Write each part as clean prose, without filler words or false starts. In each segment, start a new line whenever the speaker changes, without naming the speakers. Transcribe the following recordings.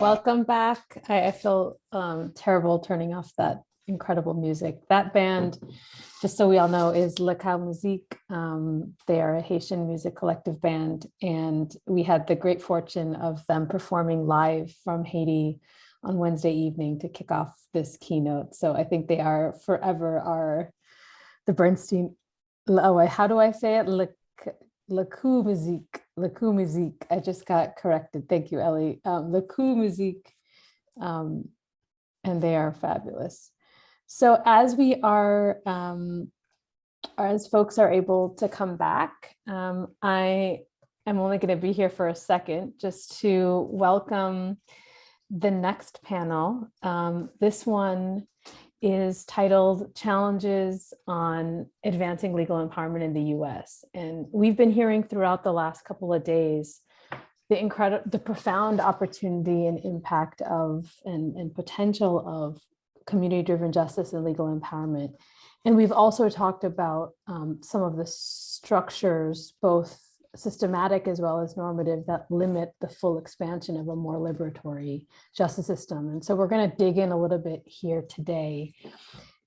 Welcome back. I feel terrible turning off that incredible music. That band, just so we all know, is Le Ca Musique. They are a Haitian music collective band, and we had the great fortune of them performing live from Haiti on Wednesday evening to kick off this keynote. So I think they are forever the Bernstein. Oh, how do I say it? Le Coup Musique. Le Coup Musique. I just got corrected. Thank you, Ellie. Le Coup Musique, and they are fabulous. So as folks are able to come back, I am only going to be here for a second just to welcome the next panel. This one is titled Challenges on Advancing Legal Empowerment in the US. And we've been hearing throughout the last couple of days the profound opportunity and impact of and potential of community-driven justice and legal empowerment. And we've also talked about some of the structures, both systematic as well as normative, that limit the full expansion of a more liberatory justice system. And so we're going to dig in a little bit here today.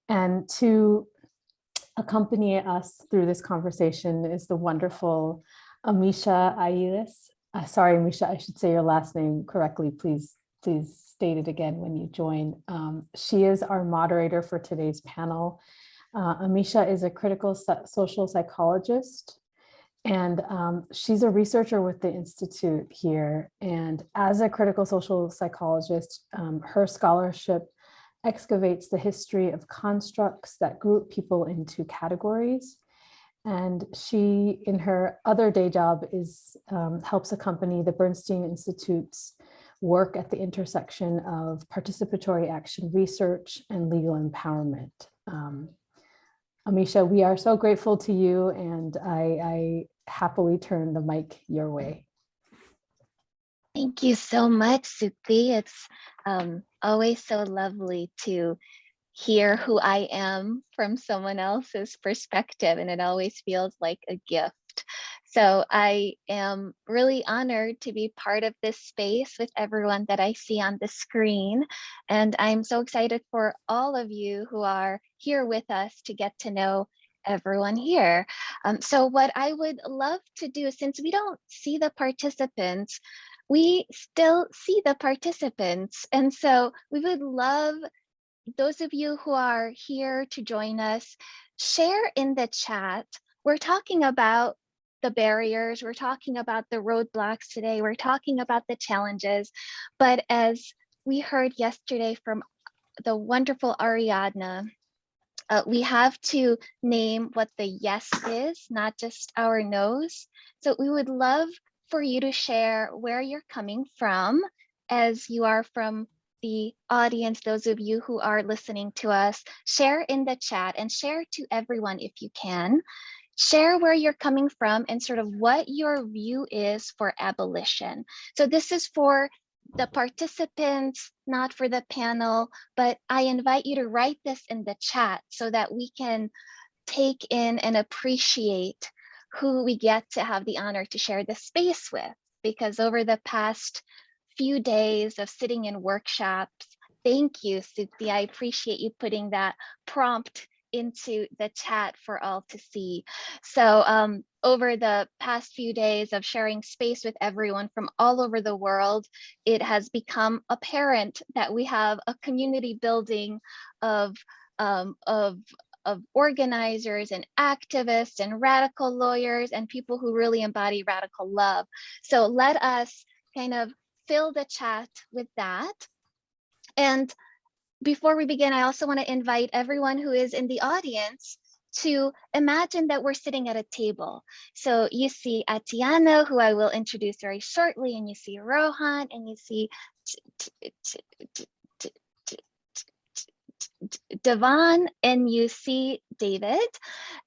And to accompany us through this conversation is the wonderful Emese Ilyes. Sorry, Emese, I should say your last name correctly. Please state it again when you join. She is our moderator for today's panel. Emese is a critical social psychologist, and she's a researcher with the Institute here. And as a critical social psychologist, her scholarship excavates the history of constructs that group people into categories. And she, in her other day job, helps accompany the Bernstein Institute's work at the intersection of participatory action research and legal empowerment. Emese, we are so grateful to you, and I happily turn the mic your way.
Thank you so much, Sukhi. It's always so lovely to hear who I am from someone else's perspective, and it always feels like a gift. So I am really honored to be part of this space with everyone that I see on the screen. And I'm so excited for all of you who are here with us to get to know everyone here. So what I would love to do, since we don't see the participants, we still see the participants. And so we would love those of you who are here to join us, share in the chat. We're talking about the barriers, we're talking about the roadblocks today, we're talking about the challenges. But as we heard yesterday from the wonderful Ariadna, we have to name what the yes is, not just our no's. So we would love for you to share where you're coming from, as you are from the audience, those of you who are listening to us. Share in the chat and share to everyone if you can. Share where you're coming from and sort of what your view is for abolition. So this is for the participants, not for the panel, but I invite you to write this in the chat so that we can take in and appreciate who we get to have the honor to share this space with. Because over the past few days of sitting in workshops, thank you, Sukhi. I appreciate you putting that prompt into the chat for all to see. So over the past few days of sharing space with everyone from all over the world, it has become apparent that we have a community building of organizers and activists and radical lawyers and people who really embody radical love. So let us kind of fill the chat with that. And before we begin, I also want to invite everyone who is in the audience to imagine that we're sitting at a table. So you see Atieno, who I will introduce very shortly, and you see Rohan, and you see Devon, and you see David,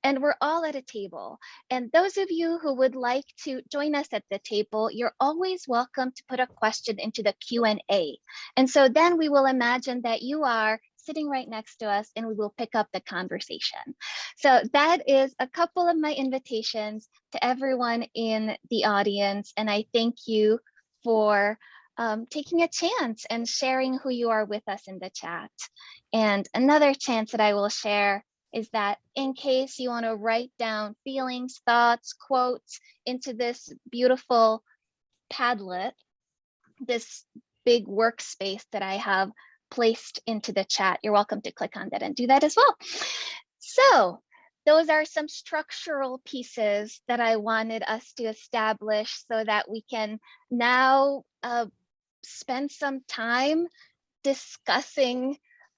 and we're all at a table. And those of you who would like to join us at the table, you're always welcome to put a question into the Q&A. And so then we will imagine that you are sitting right next to us and we will pick up the conversation. So that is a couple of my invitations to everyone in the audience. And I thank you for taking a chance and sharing who you are with us in the chat. And another chance that I will share is that in case you want to write down feelings, thoughts, quotes into this beautiful Padlet, this big workspace that I have placed into the chat, you're welcome to click on that and do that as well. So those are some structural pieces that I wanted us to establish so that we can now spend some time discussing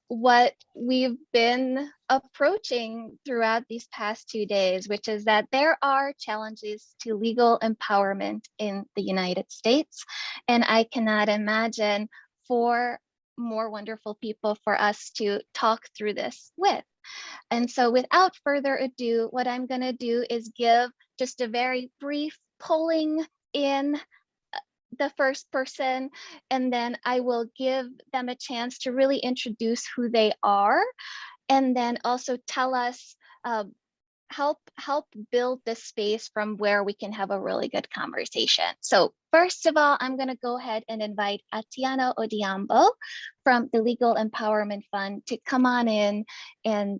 what we've been approaching throughout these past 2 days, which is that there are challenges to legal empowerment in the United States. And I cannot imagine 4 more wonderful people for us to talk through this with. And so without further ado, what I'm going to do is give just a very brief polling in the first person, and then I will give them a chance to really introduce who they are, and then also tell us, help build the space from where we can have a really good conversation. So first of all, I'm going to go ahead and invite Atieno Odhiambo from the Legal Empowerment Fund to come on in and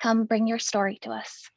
come bring your story to us.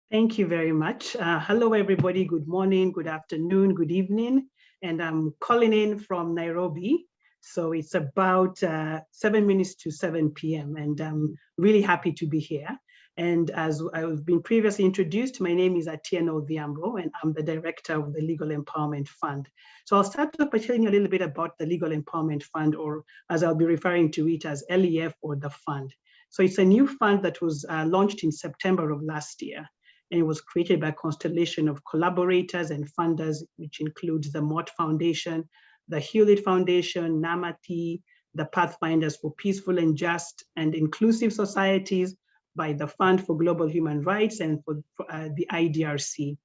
Thank you very much. Hello, everybody. Good morning, good afternoon, good evening. And I'm calling in from Nairobi. So it's about 7 minutes to 7 p.m. And I'm really happy to be here. And as I've been previously introduced, my name is Atieno Odhiambo, and I'm the director of the Legal Empowerment Fund. So I'll start by telling you a little bit about the Legal Empowerment Fund, or as I'll be referring to it as LEF, or the fund. So it's a new fund that was launched in September of last year. And it was created by a constellation of collaborators and funders, which includes the Mott Foundation, the Hewlett Foundation, NAMATI, the Pathfinders for Peaceful and Just and Inclusive Societies, by the Fund for Global Human Rights, and for the IDRC.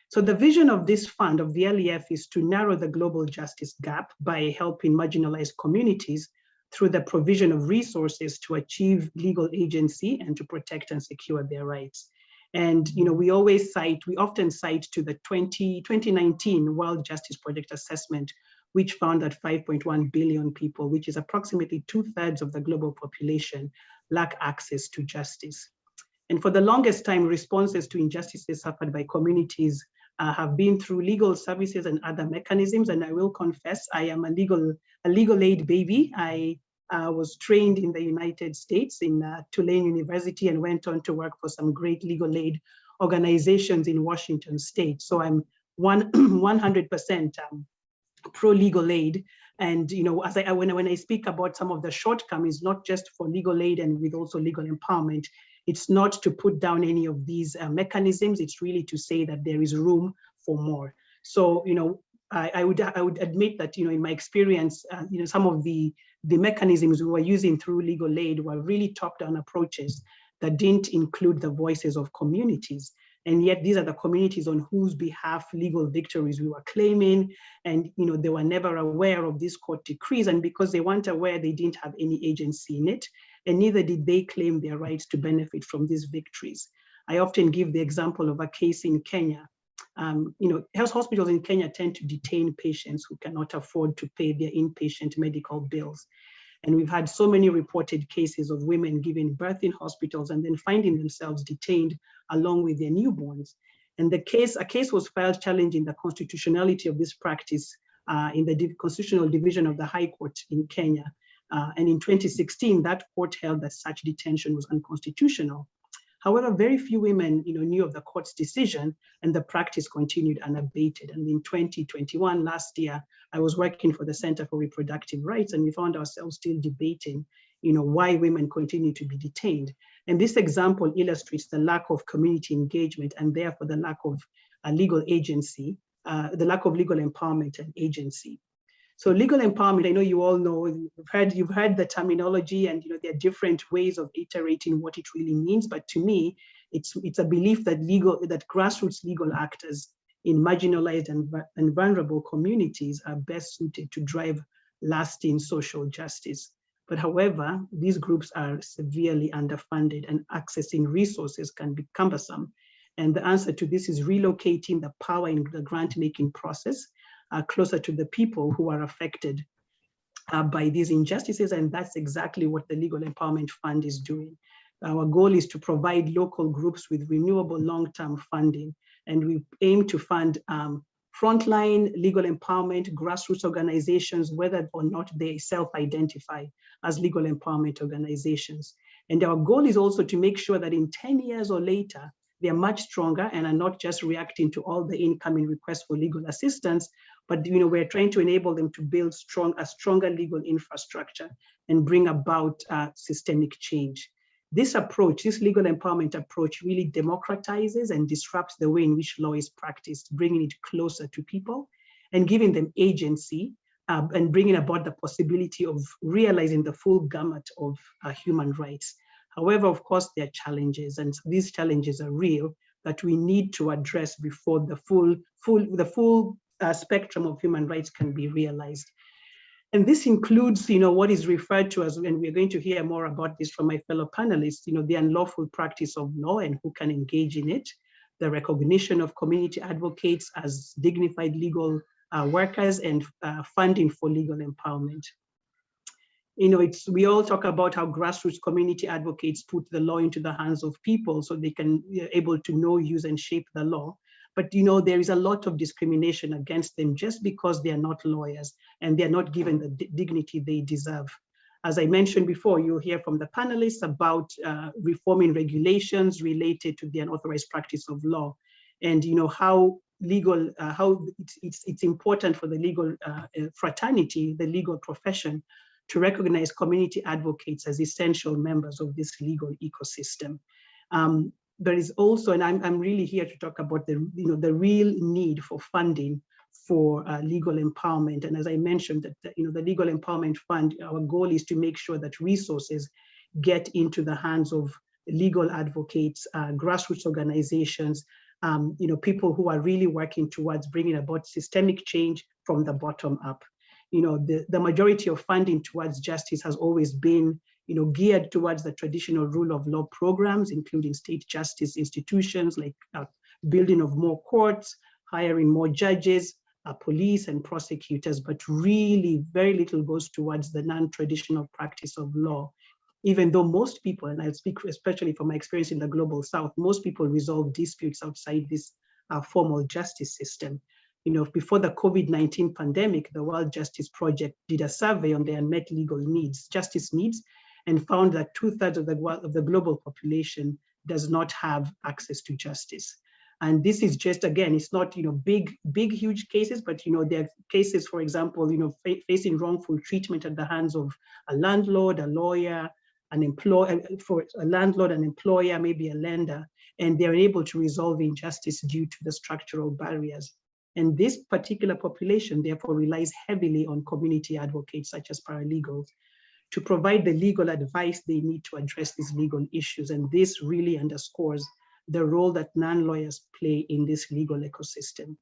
So the vision of this fund, of the LEF, is to narrow the global justice gap by helping marginalized communities through the provision of resources to achieve legal agency and to protect and secure their rights. And we often cite to the 2019 World Justice Project assessment, which found that 5.1 billion people, which is approximately 2/3 of the global population, lack access to justice. And for the longest time, responses to injustices suffered by communities have been through legal services and other mechanisms. And I will confess, I am a legal aid baby. I was trained in the United States in Tulane University and went on to work for some great legal aid organizations in Washington State. So I'm 100% pro legal aid. And when I speak about some of the shortcomings, not just for legal aid and with also legal empowerment, it's not to put down any of these mechanisms. It's really to say that there is room for more. So I would admit that in my experience, some of the mechanisms we were using through legal aid were really top-down approaches that didn't include the voices of communities. And yet these are the communities on whose behalf legal victories we were claiming. And they were never aware of these court decrees. And because they weren't aware, they didn't have any agency in it. And neither did they claim their rights to benefit from these victories. I often give the example of a case in Kenya. Health hospitals in Kenya tend to detain patients who cannot afford to pay their inpatient medical bills. And we've had so many reported cases of women giving birth in hospitals and then finding themselves detained along with their newborns. And a case was filed challenging the constitutionality of this practice in the Constitutional Division of the High Court in Kenya. And in 2016, that court held that such detention was unconstitutional. However, very few women knew of the court's decision, and the practice continued unabated. And in 2021, last year, I was working for the Center for Reproductive Rights, and we found ourselves still debating why women continue to be detained. And this example illustrates the lack of community engagement and therefore the lack of legal agency, the lack of legal empowerment and agency. So legal empowerment, I know you all know, you've heard the terminology, and there are different ways of iterating what it really means. But to me, it's a belief that grassroots legal actors in marginalized and vulnerable communities are best suited to drive lasting social justice. But however, these groups are severely underfunded, and accessing resources can be cumbersome. And the answer to this is relocating the power in the grant-making process closer to the people who are affected by these injustices. And that's exactly what the Legal Empowerment Fund is doing. Our goal is to provide local groups with renewable long-term funding. And we aim to fund frontline legal empowerment, grassroots organizations, whether or not they self-identify as legal empowerment organizations. And our goal is also to make sure that in 10 years or later, they are much stronger and are not just reacting to all the incoming requests for legal assistance, but we're trying to enable them to build a stronger legal infrastructure and bring about systemic change. This approach, this legal empowerment approach, really democratizes and disrupts the way in which law is practiced, bringing it closer to people and giving them agency and bringing about the possibility of realizing the full gamut of human rights. However, of course, there are challenges, and these challenges are real that we need to address before the full spectrum of human rights can be realized. And this includes, what is referred to as, and we're going to hear more about this from my fellow panelists, the unlawful practice of law and who can engage in it, the recognition of community advocates as dignified legal workers, and funding for legal empowerment. We all talk about how grassroots community advocates put the law into the hands of people so they can be able to know, use, and shape the law. But there is a lot of discrimination against them just because they are not lawyers and they're not given the dignity they deserve. As I mentioned before, you'll hear from the panelists about reforming regulations related to the unauthorized practice of law, and how legal, how it's important for the legal fraternity, the legal profession, to recognize community advocates as essential members of this legal ecosystem. There is also, and I'm really here to talk about the real need for funding for legal empowerment. And as I mentioned, that the Legal Empowerment Fund, our goal is to make sure that resources get into the hands of legal advocates, grassroots organizations, people who are really working towards bringing about systemic change from the bottom up. The majority of funding towards justice has always been geared towards the traditional rule of law programs, including state justice institutions, like building of more courts, hiring more judges, police and prosecutors, but really very little goes towards the non-traditional practice of law. Even though most people, and I speak especially from my experience in the Global South, most people resolve disputes outside this formal justice system. Before the COVID-19 pandemic, the World Justice Project did a survey on their unmet legal needs, justice needs, and found that 2/3 of the global population does not have access to justice. And this is just, again, it's not big, huge cases, but there are cases, for example, facing wrongful treatment at the hands of a landlord, a lawyer, an employer, for a landlord, an employer, maybe a lender, and they're unable to resolve injustice due to the structural barriers. And this particular population, therefore, relies heavily on community advocates such as paralegals to provide the legal advice they need to address these legal issues. And this really underscores the role that non-lawyers play in this legal ecosystem.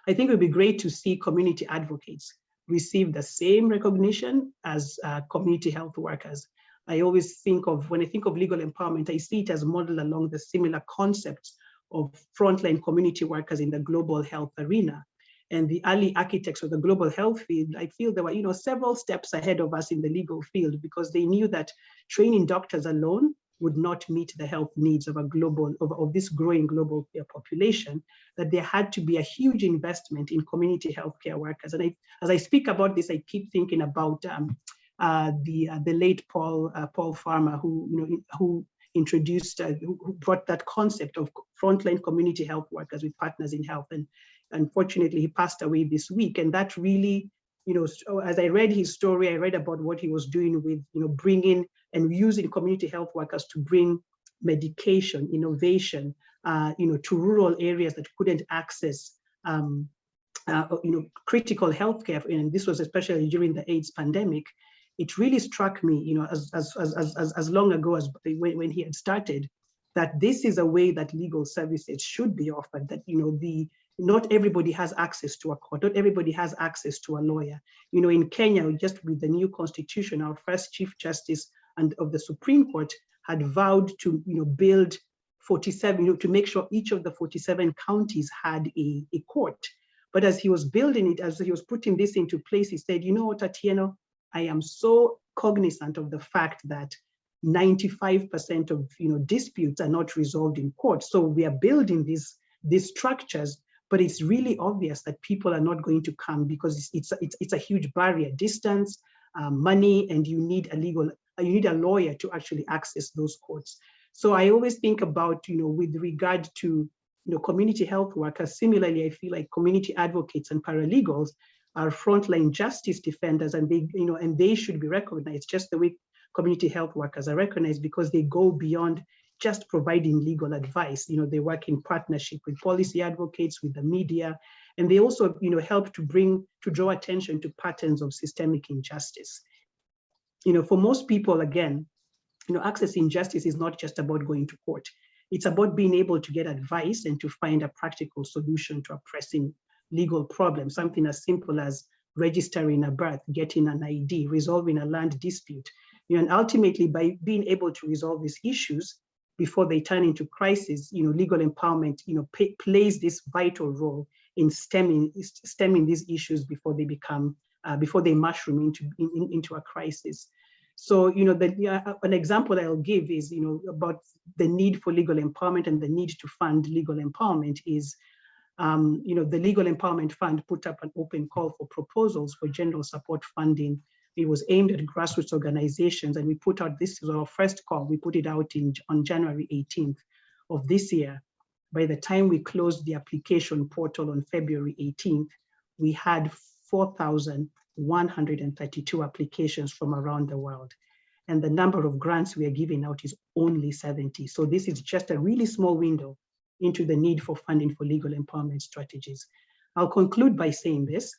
I think it would be great to see community advocates receive the same recognition as community health workers. I always think of, when I think of legal empowerment, I see it as modeled along the similar concepts of frontline community workers in the global health arena. And the early architects of the global health field, I feel there were several steps ahead of us in the legal field, because they knew that training doctors alone would not meet the health needs of this growing global population, that there had to be a huge investment in community healthcare workers. And as I speak about this, I keep thinking about the late Paul Farmer, who introduced, who brought that concept of frontline community health workers with partners in health. And unfortunately, he passed away this week. And that really, as I read his story, I read about what he was doing with, bringing and using community health workers to bring medication, innovation, to rural areas that couldn't access, critical healthcare. And this was especially during the AIDS pandemic. It really struck me, as long ago as when he had started, that this is a way that legal services should be offered. That not everybody has access to a court, not everybody has access to a lawyer. In Kenya, just with the new constitution, our first Chief Justice of the Supreme Court had vowed to build 47, to make sure each of the 47 counties had a court. But as he was building it, as he was putting this into place, he said, you know what, Atieno, I am so cognizant of the fact that 95% of disputes are not resolved in court. So we are building these structures, but it's really obvious that people are not going to come because it's a huge barrier, distance, money, and you need a lawyer to actually access those courts. So I always think about, with regard to community health workers. Similarly, I feel like community advocates and paralegals are frontline justice defenders, and they should be recognized just the way community health workers are recognized, because they go beyond just providing legal advice. They work in partnership with policy advocates, with the media, and they also help to draw attention to patterns of systemic injustice. For most people, again, accessing justice is not just about going to court. It's about being able to get advice and to find a practical solution to a pressing legal problem, something as simple as registering a birth, getting an ID, resolving a land dispute. And ultimately, by being able to resolve these issues before they turn into crisis, legal empowerment, plays this vital role in stemming these issues before they mushroom into a crisis. So, an example I'll give is, about the need for legal empowerment and the need to fund legal empowerment is, the Legal Empowerment Fund put up an open call for proposals for general support funding. It was aimed at grassroots organizations, and we put out, this is our first call, we put it out on January 18th of this year. By the time we closed the application portal on February 18th, we had 4,132 applications from around the world. And the number of grants we are giving out is only 70. So this is just a really small window into the need for funding for legal empowerment strategies. I'll conclude by saying this.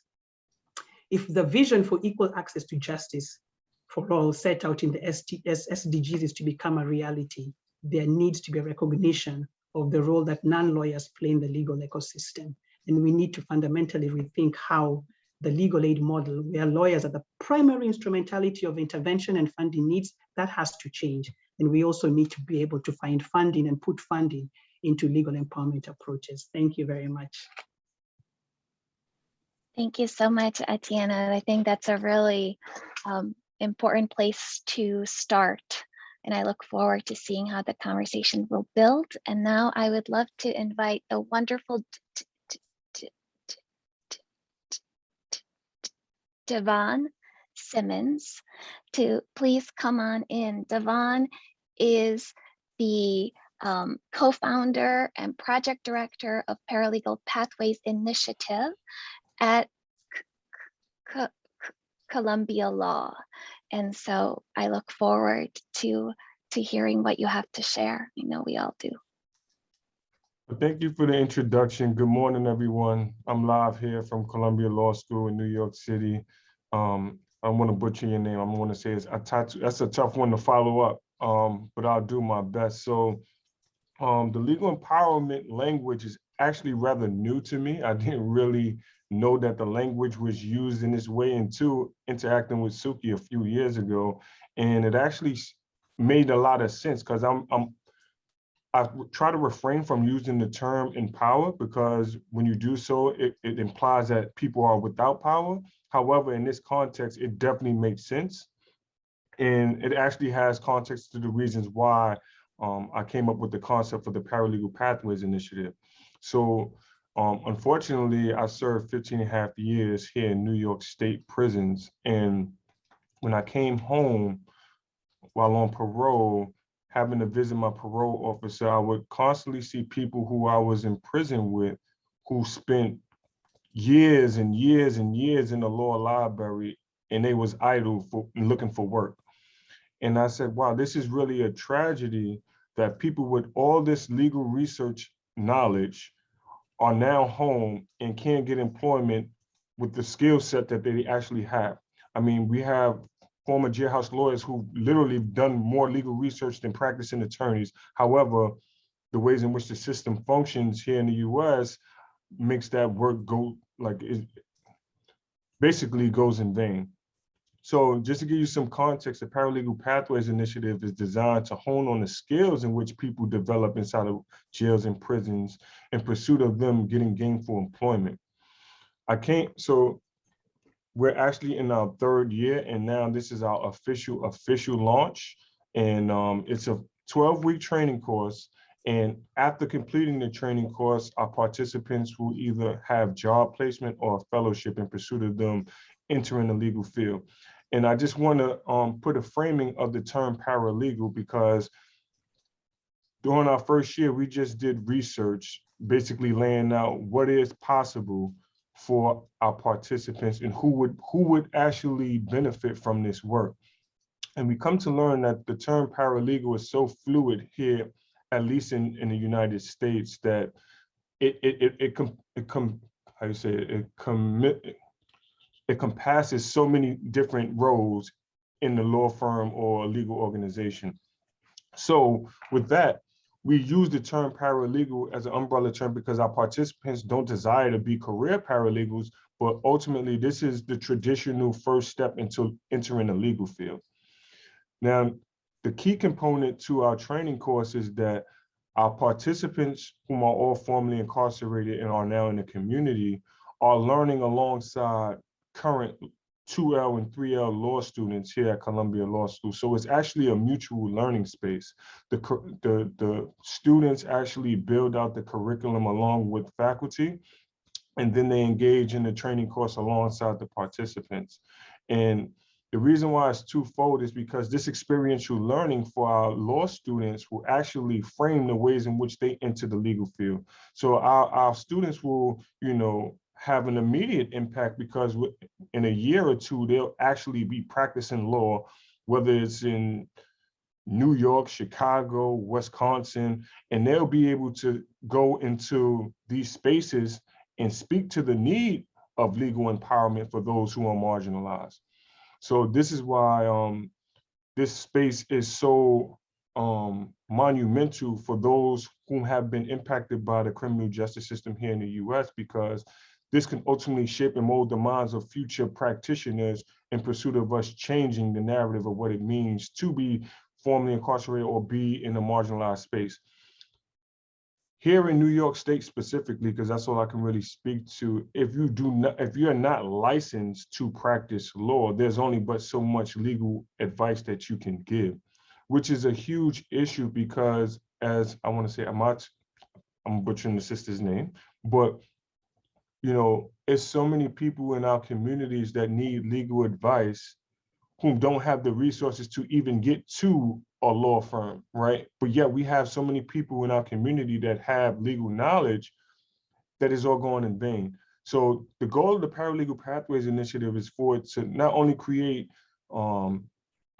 If the vision for equal access to justice for all set out in the SDGs is to become a reality, there needs to be a recognition of the role that non-lawyers play in the legal ecosystem. And we need to fundamentally rethink how the legal aid model, where lawyers are the primary instrumentality of intervention and funding needs, that has to change. And we also need to be able to find funding and put funding into legal empowerment approaches. Thank you very much.
Thank you so much, Atieno. I think that's a really important place to start. And I look forward to seeing how the conversation will build. And now I would love to invite the wonderful Devon Simmons to please come on in. Devon is the co-founder and project director of Paralegal Pathways Initiative at Columbia Law. And so I look forward to hearing what you have to share. I know we all do.
Thank you for the introduction. Good morning, everyone. I'm live here from Columbia Law School in New York City. I want to butcher your name. I'm going to say it's Atieno. That's a tough one to follow up, but I'll do my best. So the legal empowerment language is actually rather new to me. I didn't really know that the language was used in this way until interacting with Suki a few years ago. And it actually made a lot of sense, because I try to refrain from using the term empower, because when you do so, it implies that people are without power. However, in this context, it definitely makes sense. And it actually has context to the reasons why I came up with the concept for the Paralegal Pathways Initiative. So unfortunately, I served 15 and a half years here in New York State prisons. And when I came home while on parole, having to visit my parole officer, I would constantly see people who I was in prison with who spent years and years and years in the law library, and they was idle looking for work. And I said, wow, this is really a tragedy that people with all this legal research knowledge are now home and can't get employment with the skill set that they actually have. I mean, we have former jailhouse lawyers who literally done more legal research than practicing attorneys. However, the ways in which the system functions here in the US makes that work go, like, it basically goes in vain. So just to give you some context, the Paralegal Pathways Initiative is designed to hone on the skills in which people develop inside of jails and prisons in pursuit of them getting gainful employment. So we're actually in our 3rd year, and now this is our official launch. And it's a 12-week training course. And after completing the training course, our participants will either have job placement or a fellowship in pursuit of them entering the legal field. And I just want to put a framing of the term paralegal, because during our 1st year, we just did research, basically laying out what is possible for our participants and who would actually benefit from this work. And we come to learn that the term paralegal is so fluid here, at least in the United States, that it compasses so many different roles in the law firm or legal organization. So with that, we use the term paralegal as an umbrella term because our participants don't desire to be career paralegals, but ultimately this is the traditional first step into entering the legal field. Now, the key component to our training course is that our participants, whom are all formerly incarcerated and are now in the community, are learning alongside current 2L and 3L law students here at Columbia Law School. So it's actually a mutual learning space. The students actually build out the curriculum along with faculty, and then they engage in the training course alongside the participants. And the reason why it's twofold is because this experiential learning for our law students will actually frame the ways in which they enter the legal field. So our students will, have an immediate impact, because in a year or two, they'll actually be practicing law, whether it's in New York, Chicago, Wisconsin, and they'll be able to go into these spaces and speak to the need of legal empowerment for those who are marginalized. So this is why this space is so monumental for those who have been impacted by the criminal justice system here in the US, because this can ultimately shape and mold the minds of future practitioners in pursuit of us changing the narrative of what it means to be formerly incarcerated or be in a marginalized space. Here in New York State specifically, because that's all I can really speak to, if you're not licensed to practice law, there's only but so much legal advice that you can give, which is a huge issue because, as I want to say, I'm butchering the sister's name, but it's so many people in our communities that need legal advice who don't have the resources to even get to a law firm, right? But yet we have so many people in our community that have legal knowledge that is all going in vain. So the goal of the Paralegal Pathways Initiative is for it to not only create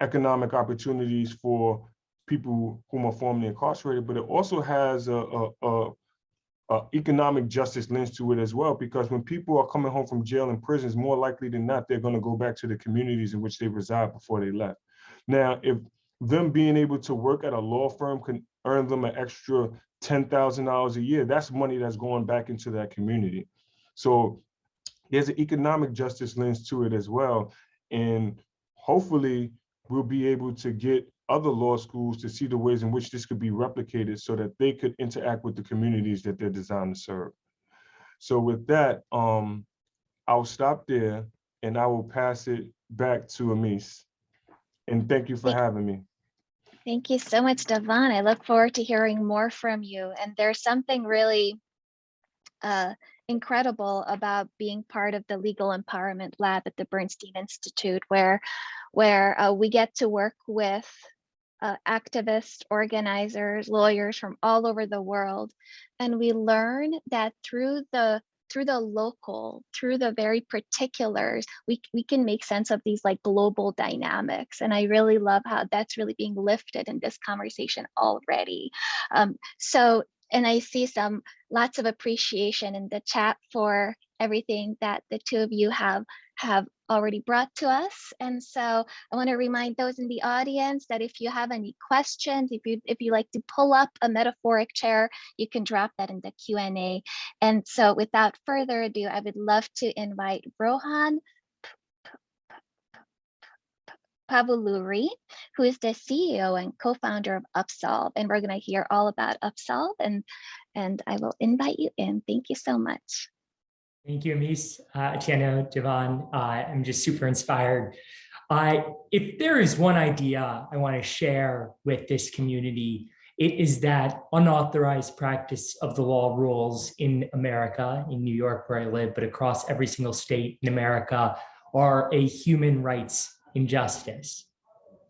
economic opportunities for people whom are formerly incarcerated, but it also has a economic justice lens to it as well, because when people are coming home from jail and prisons, more likely than not, they're going to go back to the communities in which they reside before they left. Now, if them being able to work at a law firm can earn them an extra $10,000 a year, that's money that's going back into that community. So there's an economic justice lens to it as well. And hopefully we'll be able to get other law schools to see the ways in which this could be replicated so that they could interact with the communities that they're designed to serve. So with that, I'll stop there and I will pass it back to Emese. And thank you for having me.
Thank you so much, Devon. I look forward to hearing more from you. And there's something really incredible about being part of the Legal Empowerment Lab at the Bernstein Institute, where we get to work with activists, organizers, lawyers from all over the world. And we learn that through the local, through the very particulars, we can make sense of these like global dynamics. And I really love how that's really being lifted in this conversation already. And I see lots of appreciation in the chat for everything that the two of you have already brought to us. And so I want to remind those in the audience that if you have any questions, if you like to pull up a metaphoric chair, you can drop that in the Q&A. And so without further ado, I would love to invite Rohan Pavuluri, who is the CEO and co-founder of Upsolve. And we're going to hear all about Upsolve, and I will invite you in. Thank you so much.
Thank you, Emese, Atieno, Devon. I'm just super inspired. If there is one idea I want to share with this community, it is that unauthorized practice of the law rules in America, in New York where I live, but across every single state in America, are a human rights injustice.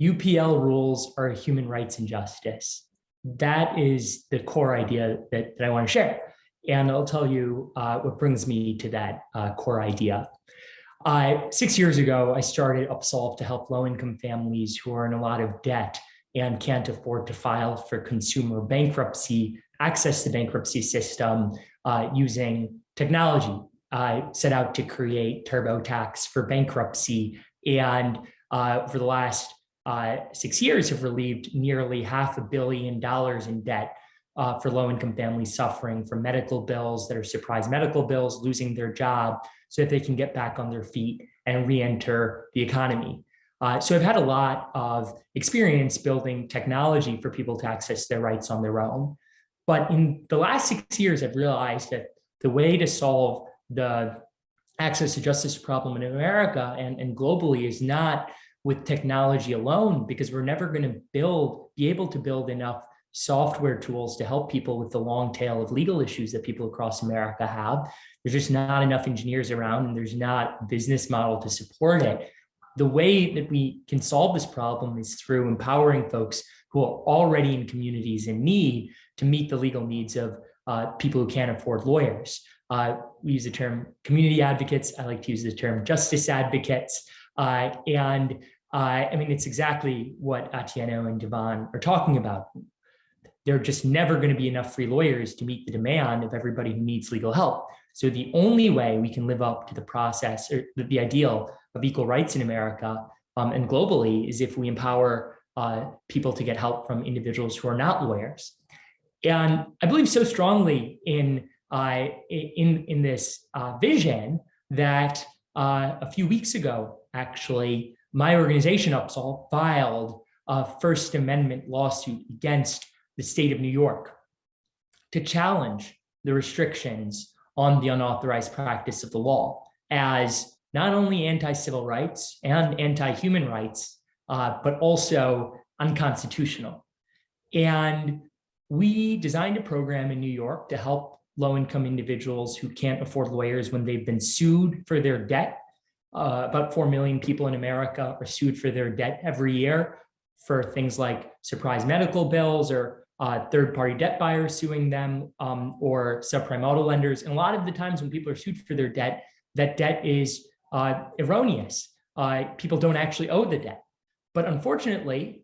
UPL rules are a human rights injustice. That is the core idea that I want to share. And I'll tell you what brings me to that core idea. 6 years ago, I started Upsolve to help low-income families who are in a lot of debt and can't afford to file for consumer bankruptcy, access the bankruptcy system using technology. I set out to create TurboTax for bankruptcy, and for the last 6 years have relieved nearly $500 million in debt for low-income families suffering from medical bills that are surprise medical bills, losing their job, so that they can get back on their feet and re-enter the economy. So I've had a lot of experience building technology for people to access their rights on their own. But in the last 6 years, I've realized that the way to solve the access to justice problem in America and globally is not with technology alone, because we're never going to be able to build enough software tools to help people with the long tail of legal issues that people across America have. There's just not enough engineers around, and there's not a business model to support it. The way that we can solve this problem is through empowering folks who are already in communities in need to meet the legal needs of people who can't afford lawyers. We use the term community advocates. I like to use the term justice advocates. I mean, it's exactly what Atieno and Devon are talking about. There are just never going to be enough free lawyers to meet the demand of everybody who needs legal help. So the only way we can live up to the process or the ideal of equal rights in America and globally is if we empower people to get help from individuals who are not lawyers. And I believe so strongly in this vision that a few weeks ago, actually, my organization Upsolve filed a First Amendment lawsuit against the state of New York to challenge the restrictions on the unauthorized practice of the law as not only anti-civil rights and anti-human rights, but also unconstitutional. And we designed a program in New York to help low-income individuals who can't afford lawyers when they've been sued for their debt. About 4 million people in America are sued for their debt every year for things like surprise medical bills or third-party debt buyers suing them or subprime auto lenders. And a lot of the times when people are sued for their debt, that debt is erroneous. People don't actually owe the debt. But unfortunately,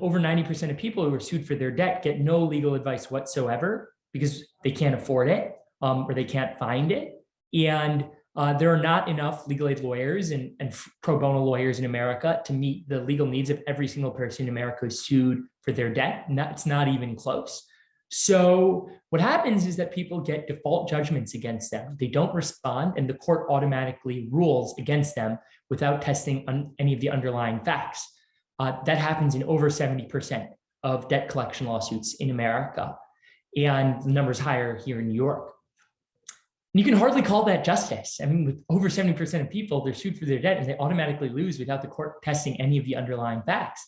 over 90% of people who are sued for their debt get no legal advice whatsoever because they can't afford it or they can't find it. And there are not enough legal aid lawyers and pro bono lawyers in America to meet the legal needs of every single person in America who's sued for their debt. And that's not even close. So what happens is that people get default judgments against them. They don't respond, and the court automatically rules against them without testing any of the underlying facts. That happens in over 70% of debt collection lawsuits in America. And the number's higher here in New York. And you can hardly call that justice. I mean, with over 70% of people, they're sued for their debt and they automatically lose without the court testing any of the underlying facts.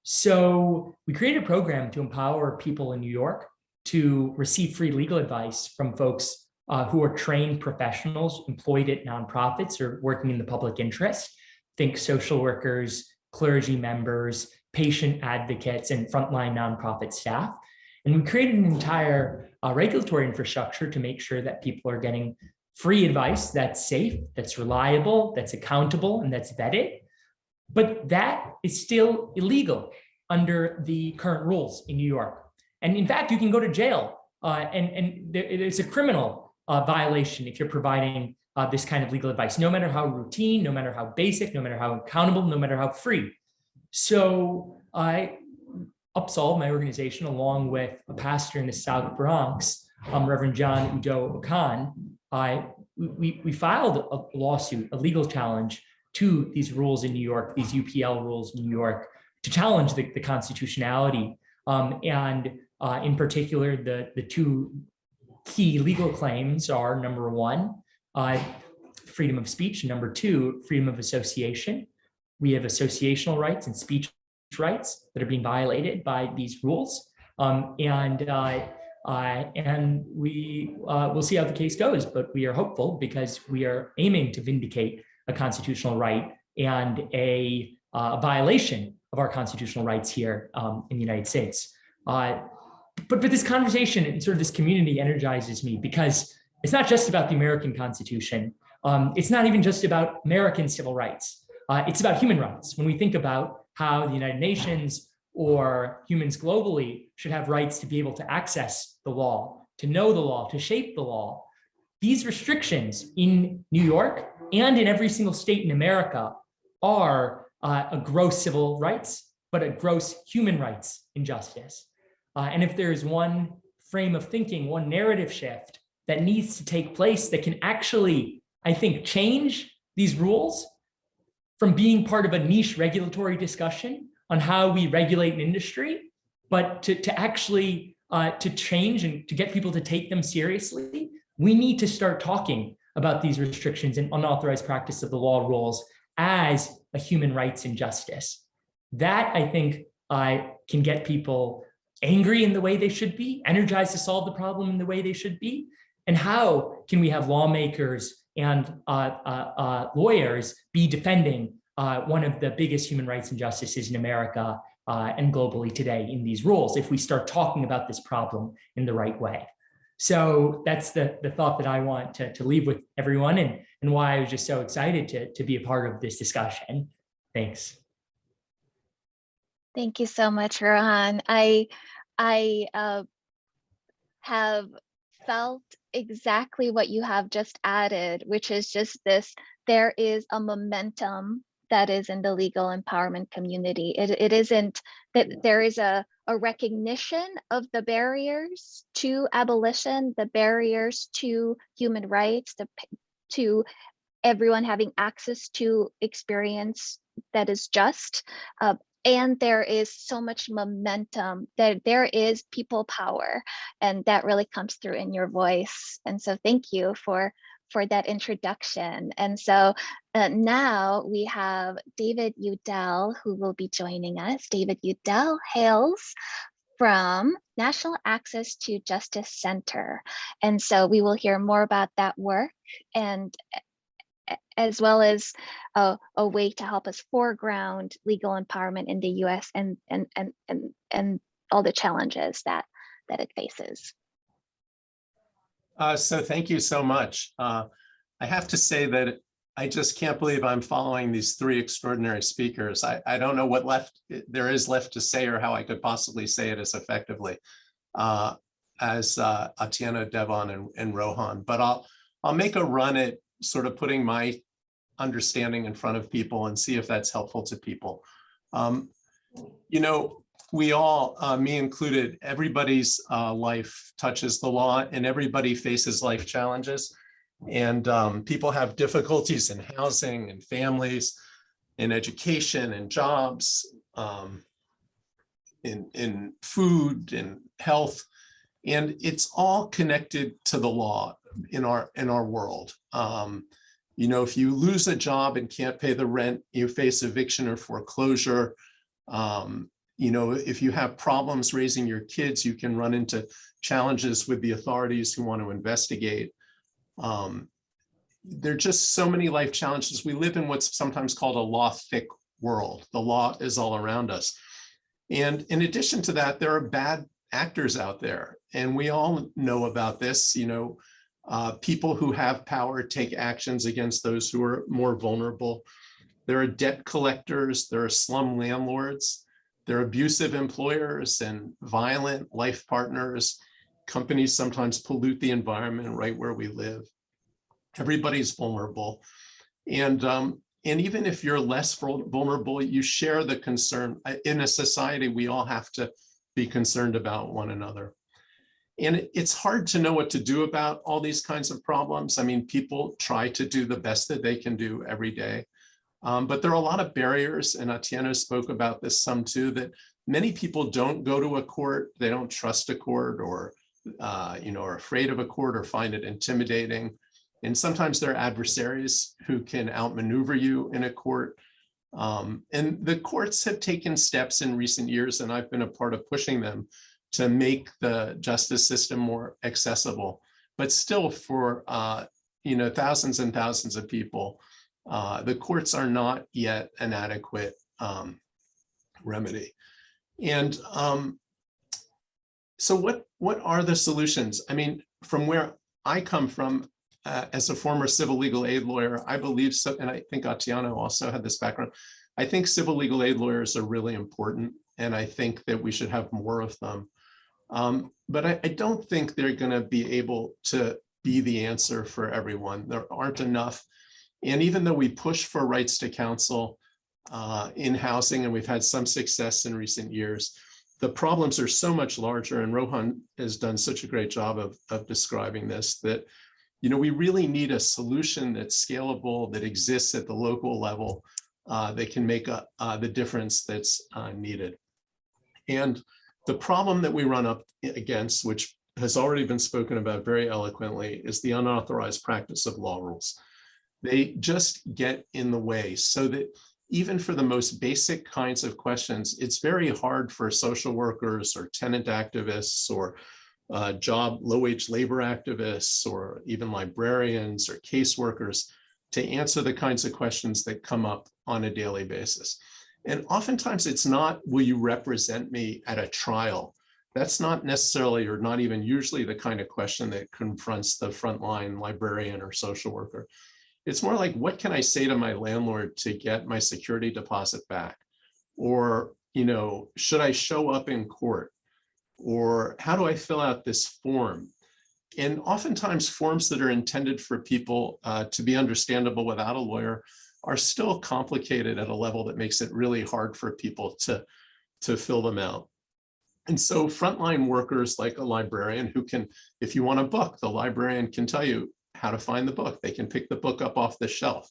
So we created a program to empower people in New York to receive free legal advice from folks who are trained professionals employed at nonprofits or working in the public interest. Think social workers, clergy members, patient advocates, and frontline nonprofit staff. And we created an entire regulatory infrastructure to make sure that people are getting free advice that's safe, that's reliable, that's accountable, and that's vetted. But that is still illegal under the current rules in New York. And in fact, you can go to jail and it's a criminal violation if you're providing this kind of legal advice, no matter how routine, no matter how basic, no matter how accountable, no matter how free. So Upsolve, my organization, along with a pastor in the South Bronx, Reverend John Udell, we filed a lawsuit, a legal challenge to these rules in New York, these UPL rules in New York, to challenge the constitutionality. And in particular, the two key legal claims are, number one, freedom of speech. Number two, freedom of association. We have associational rights and speech rights that are being violated by these rules. And we will see how the case goes, but we are hopeful because we are aiming to vindicate a constitutional right and a violation of our constitutional rights here in the United States. But this conversation and sort of this community energizes me because it's not just about the American Constitution. It's not even just about American civil rights. It's about human rights. When we think about how the United Nations or humans globally should have rights to be able to access the law, to know the law, to shape the law, these restrictions in New York and in every single state in America are a gross civil rights, but a gross human rights injustice. And if there's one frame of thinking, one narrative shift that needs to take place that can actually, I think, change these rules from being part of a niche regulatory discussion on how we regulate an industry, but to actually to change and to get people to take them seriously, we need to start talking about these restrictions and unauthorized practice of the law rules as a human rights injustice. That, I think, can get people angry in the way they should be, energized to solve the problem in the way they should be. And how can we have lawmakers and lawyers be defending one of the biggest human rights injustices in America and globally today in these rules if we start talking about this problem in the right way? So that's the thought that I want to leave with everyone, and why I was just so excited to be a part of this discussion. Thanks.
Thank you so much, Rohan. I have felt exactly what you have just added, which is just this: there is a momentum that is in the legal empowerment community. It isn't that there is a recognition of the barriers to abolition, the barriers to human rights, to everyone having access to experience that is just. And there is so much momentum, that there is people power, and that really comes through in your voice. And so thank you for that introduction. And so now we have David Udell, who will be joining us. David Udell hails from National Access to Justice Center. And so we will hear more about that work, and as well as a way to help us foreground legal empowerment in the US and all the challenges that it faces.
So thank you so much. I have to say that I just can't believe I'm following these three extraordinary speakers. I don't know what there is left to say or how I could possibly say it as effectively as Atieno, Devon, and Rohan. But I'll make a run at sort of putting my understanding in front of people and see if that's helpful to people. You know, we all, me included, everybody's life touches the law, and everybody faces life challenges. And people have difficulties in housing and families, in education and jobs, in food and health. And it's all connected to the law in our world. You know, if you lose a job and can't pay the rent, you face eviction or foreclosure. You know, if you have problems raising your kids, you can run into challenges with the authorities who want to investigate. There are just so many life challenges. We live in what's sometimes called a law-thick world. The law is all around us. And in addition to that, there are bad actors out there. And we all know about this. You know, people who have power take actions against those who are more vulnerable. There are debt collectors, there are slum landlords, there are abusive employers and violent life partners. Companies sometimes pollute the environment right where we live. Everybody's vulnerable. And even if you're less vulnerable, you share the concern. In a society, we all have to be concerned about one another. And it's hard to know what to do about all these kinds of problems. I mean, people try to do the best that they can do every day. But there are a lot of barriers, and Atieno spoke about this some too, that many people don't go to a court, they don't trust a court, or you know, are afraid of a court or find it intimidating. And sometimes there are adversaries who can outmaneuver you in a court. And the courts have taken steps in recent years, and I've been a part of pushing them to make the justice system more accessible. But still, for thousands and thousands of people, the courts are not yet an adequate remedy. And so what are the solutions? I mean, from where I come from, as a former civil legal aid lawyer, I believe so, and I think Atieno also had this background. I think civil legal aid lawyers are really important, and I think that we should have more of them. But I don't think they're going to be able to be the answer for everyone. There aren't enough. And even though we push for rights to counsel in housing, and we've had some success in recent years, the problems are so much larger, and Rohan has done such a great job of describing this, that we really need a solution that's scalable, that exists at the local level, that can make the difference that's needed. And the problem that we run up against, which has already been spoken about very eloquently, is the unauthorized practice of law rules. They just get in the way, so that even for the most basic kinds of questions, it's very hard for social workers or tenant activists or low-wage labor activists or even librarians or caseworkers to answer the kinds of questions that come up on a daily basis. And oftentimes it's not, will you represent me at a trial? That's not necessarily, or not even usually, the kind of question that confronts the frontline librarian or social worker. It's more like, what can I say to my landlord to get my security deposit back? Or, should I show up in court? Or how do I fill out this form? And oftentimes forms that are intended for people to be understandable without a lawyer are still complicated at a level that makes it really hard for people to fill them out. And so frontline workers like a librarian who can, if you want a book, the librarian can tell you how to find the book. They can pick the book up off the shelf.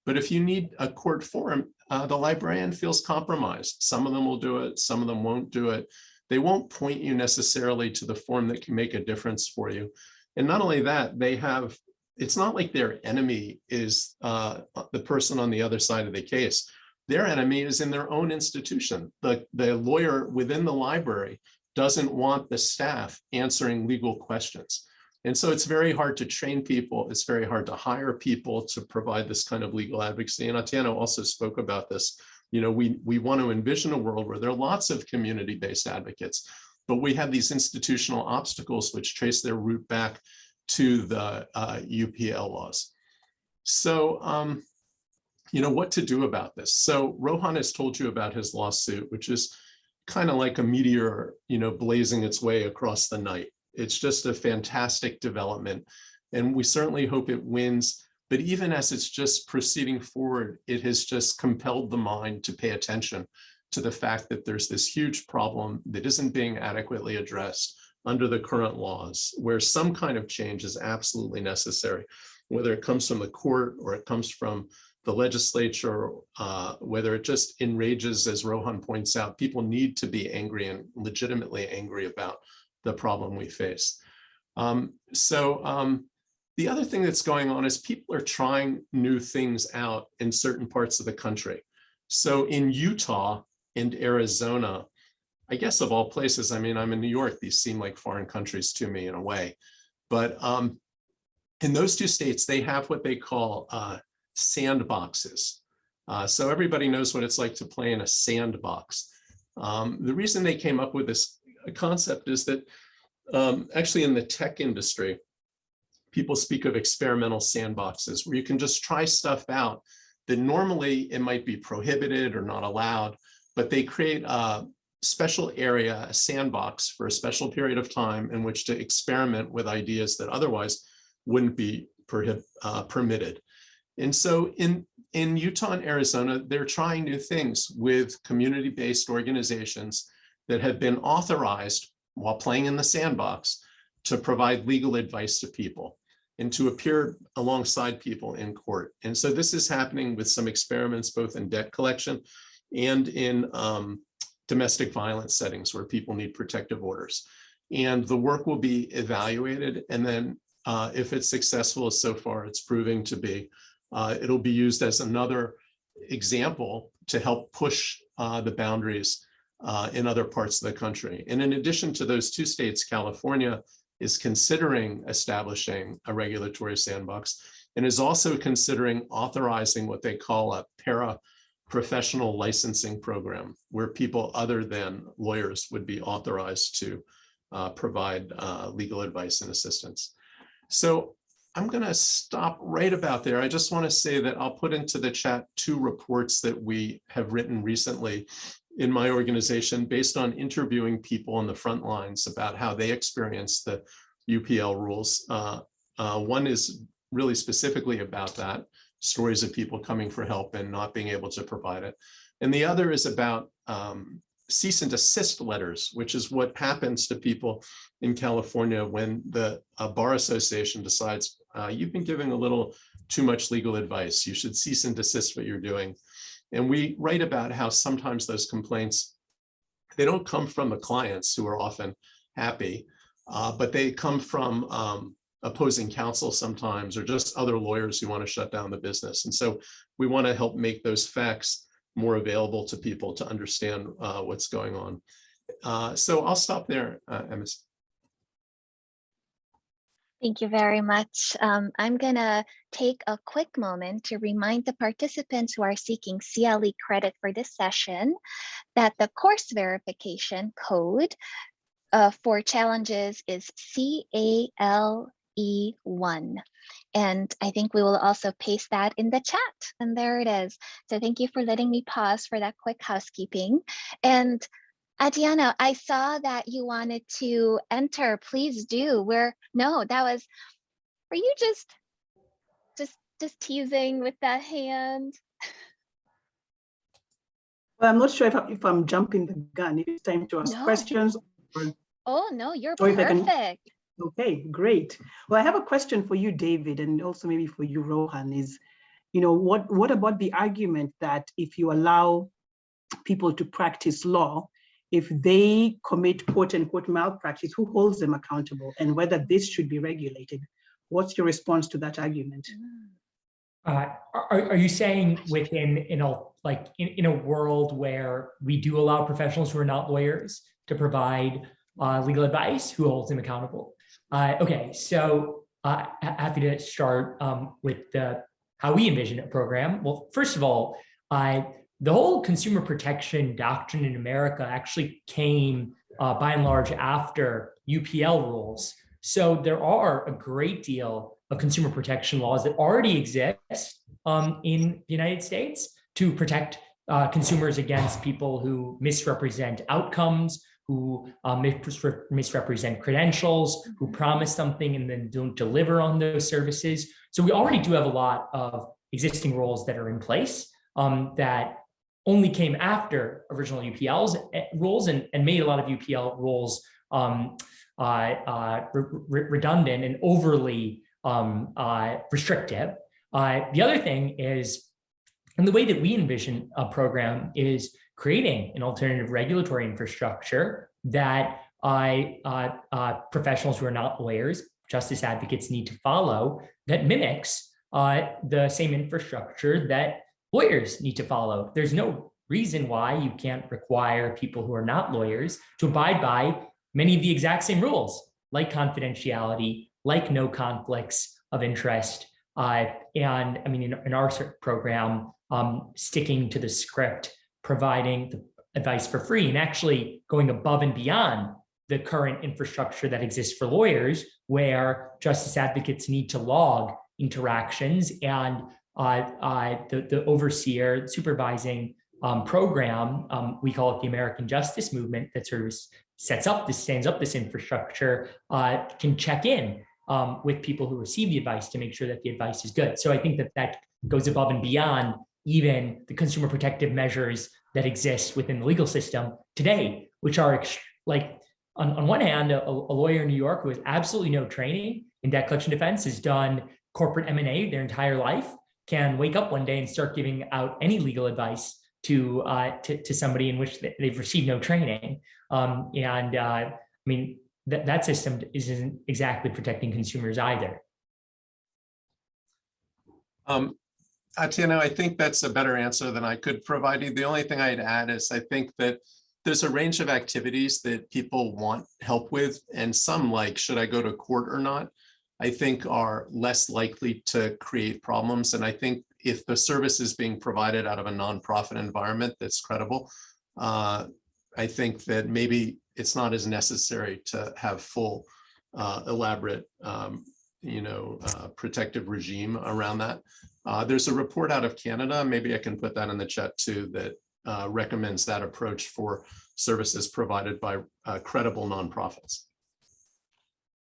But if you need a court forum, the librarian feels compromised. Some of them will do it, some of them won't do it. They won't point you necessarily to the form that can make a difference for you. And not only that, it's not like their enemy is the person on the other side of the case. Their enemy is in their own institution. The lawyer within the library doesn't want the staff answering legal questions. And so it's very hard to train people. It's very hard to hire people to provide this kind of legal advocacy. And Atieno also spoke about this. We want to envision a world where there are lots of community-based advocates, but we have these institutional obstacles which trace their root back to the UPL laws. So, what to do about this? So Rohan has told you about his lawsuit, which is kind of like a meteor, blazing its way across the night. It's just a fantastic development, and we certainly hope it wins. But even as it's just proceeding forward, it has just compelled the mind to pay attention to the fact that there's this huge problem that isn't being adequately addressed under the current laws, where some kind of change is absolutely necessary, whether it comes from the court or it comes from the legislature, whether it just enrages, as Rohan points out. People need to be angry, and legitimately angry, about the problem we face. The other thing that's going on is people are trying new things out in certain parts of the country. So in Utah and Arizona, I guess of all places, I mean, I'm in New York, these seem like foreign countries to me in a way. But in those two states, they have what they call sandboxes. So everybody knows what it's like to play in a sandbox. The reason they came up with this concept is that actually in the tech industry, people speak of experimental sandboxes where you can just try stuff out that normally it might be prohibited or not allowed, but they create a special area, a sandbox, for a special period of time in which to experiment with ideas that otherwise wouldn't be permitted. And so in Utah and Arizona, they're trying new things with community-based organizations that have been authorized while playing in the sandbox to provide legal advice to people and to appear alongside people in court. And so this is happening with some experiments, both in debt collection and in domestic violence settings where people need protective orders. And the work will be evaluated, and then if it's successful, as so far it's proving to be, it'll be used as another example to help push the boundaries in other parts of the country. And in addition to those two states, California is considering establishing a regulatory sandbox and is also considering authorizing what they call a para-professional licensing program, where people other than lawyers would be authorized to provide legal advice and assistance. So I'm going to stop right about there. I just want to say that I'll put into the chat 2 reports that we have written recently in my organization based on interviewing people on the front lines about how they experience the UPL rules. One is really specifically about that, stories of people coming for help and not being able to provide it. And the other is about cease and desist letters, which is what happens to people in California when the bar association decides you've been giving a little too much legal advice, you should cease and desist what you're doing. And we write about how sometimes those complaints, they don't come from the clients, who are often happy, but they come from opposing counsel sometimes, or just other lawyers who want to shut down the business. And so we want to help make those facts more available to people to understand what's going on. So I'll stop there, Emese.
Thank you very much. I'm gonna take a quick moment to remind the participants who are seeking CLE credit for this session that the course verification code for challenges is CALE1. And I think we will also paste that in the chat, and there it is. So thank you for letting me pause for that quick housekeeping. And Atieno, I saw that you wanted to enter. Please do. Were you just teasing with that hand?
Well, I'm not sure if I'm jumping the gun. If it's time to ask questions.
Oh no, you're perfect.
Okay, great. Well, I have a question for you, David, and also maybe for you, Rohan, is, what about the argument that if you allow people to practice law, if they commit quote unquote malpractice, who holds them accountable, and whether this should be regulated? What's your response to that argument?
Are you saying within in a world where we do allow professionals who are not lawyers to provide legal advice, who holds them accountable? Okay, so happy to start with how we envision a program. Well, first of all, the whole consumer protection doctrine in America actually came by and large after UPL rules. So there are a great deal of consumer protection laws that already exist in the United States to protect consumers against people who misrepresent outcomes, who misrepresent credentials, who promise something and then don't deliver on those services. So we already do have a lot of existing rules that are in place that only came after original UPL's rules and made a lot of UPL rules redundant and overly restrictive. The other thing is, and the way that we envision a program is creating an alternative regulatory infrastructure that professionals who are not lawyers, justice advocates need to follow, that mimics the same infrastructure that lawyers need to follow. There's no reason why you can't require people who are not lawyers to abide by many of the exact same rules, like confidentiality, like no conflicts of interest. And I mean, in our program, sticking to the script, providing the advice for free, and actually going above and beyond the current infrastructure that exists for lawyers, where justice advocates need to log interactions, and the overseer supervising program, we call it the American Justice Movement, that sort of stands up this infrastructure, can check in with people who receive the advice to make sure that the advice is good. So I think that goes above and beyond even the consumer protective measures that exist within the legal system today, which are like, on one hand, a lawyer in New York who has absolutely no training in debt collection defense, has done corporate M&A their entire life, can wake up one day and start giving out any legal advice to somebody in which they've received no training. I mean, that system isn't exactly protecting consumers either.
Atieno, I think that's a better answer than I could provide you. The only thing I'd add is I think that there's a range of activities that people want help with, and some, like, should I go to court or not, I think are less likely to create problems. And I think if the service is being provided out of a nonprofit environment that's credible, I think that maybe it's not as necessary to have full, elaborate, protective regime around that. There's a report out of Canada, maybe I can put that in the chat too, that recommends that approach for services provided by credible nonprofits.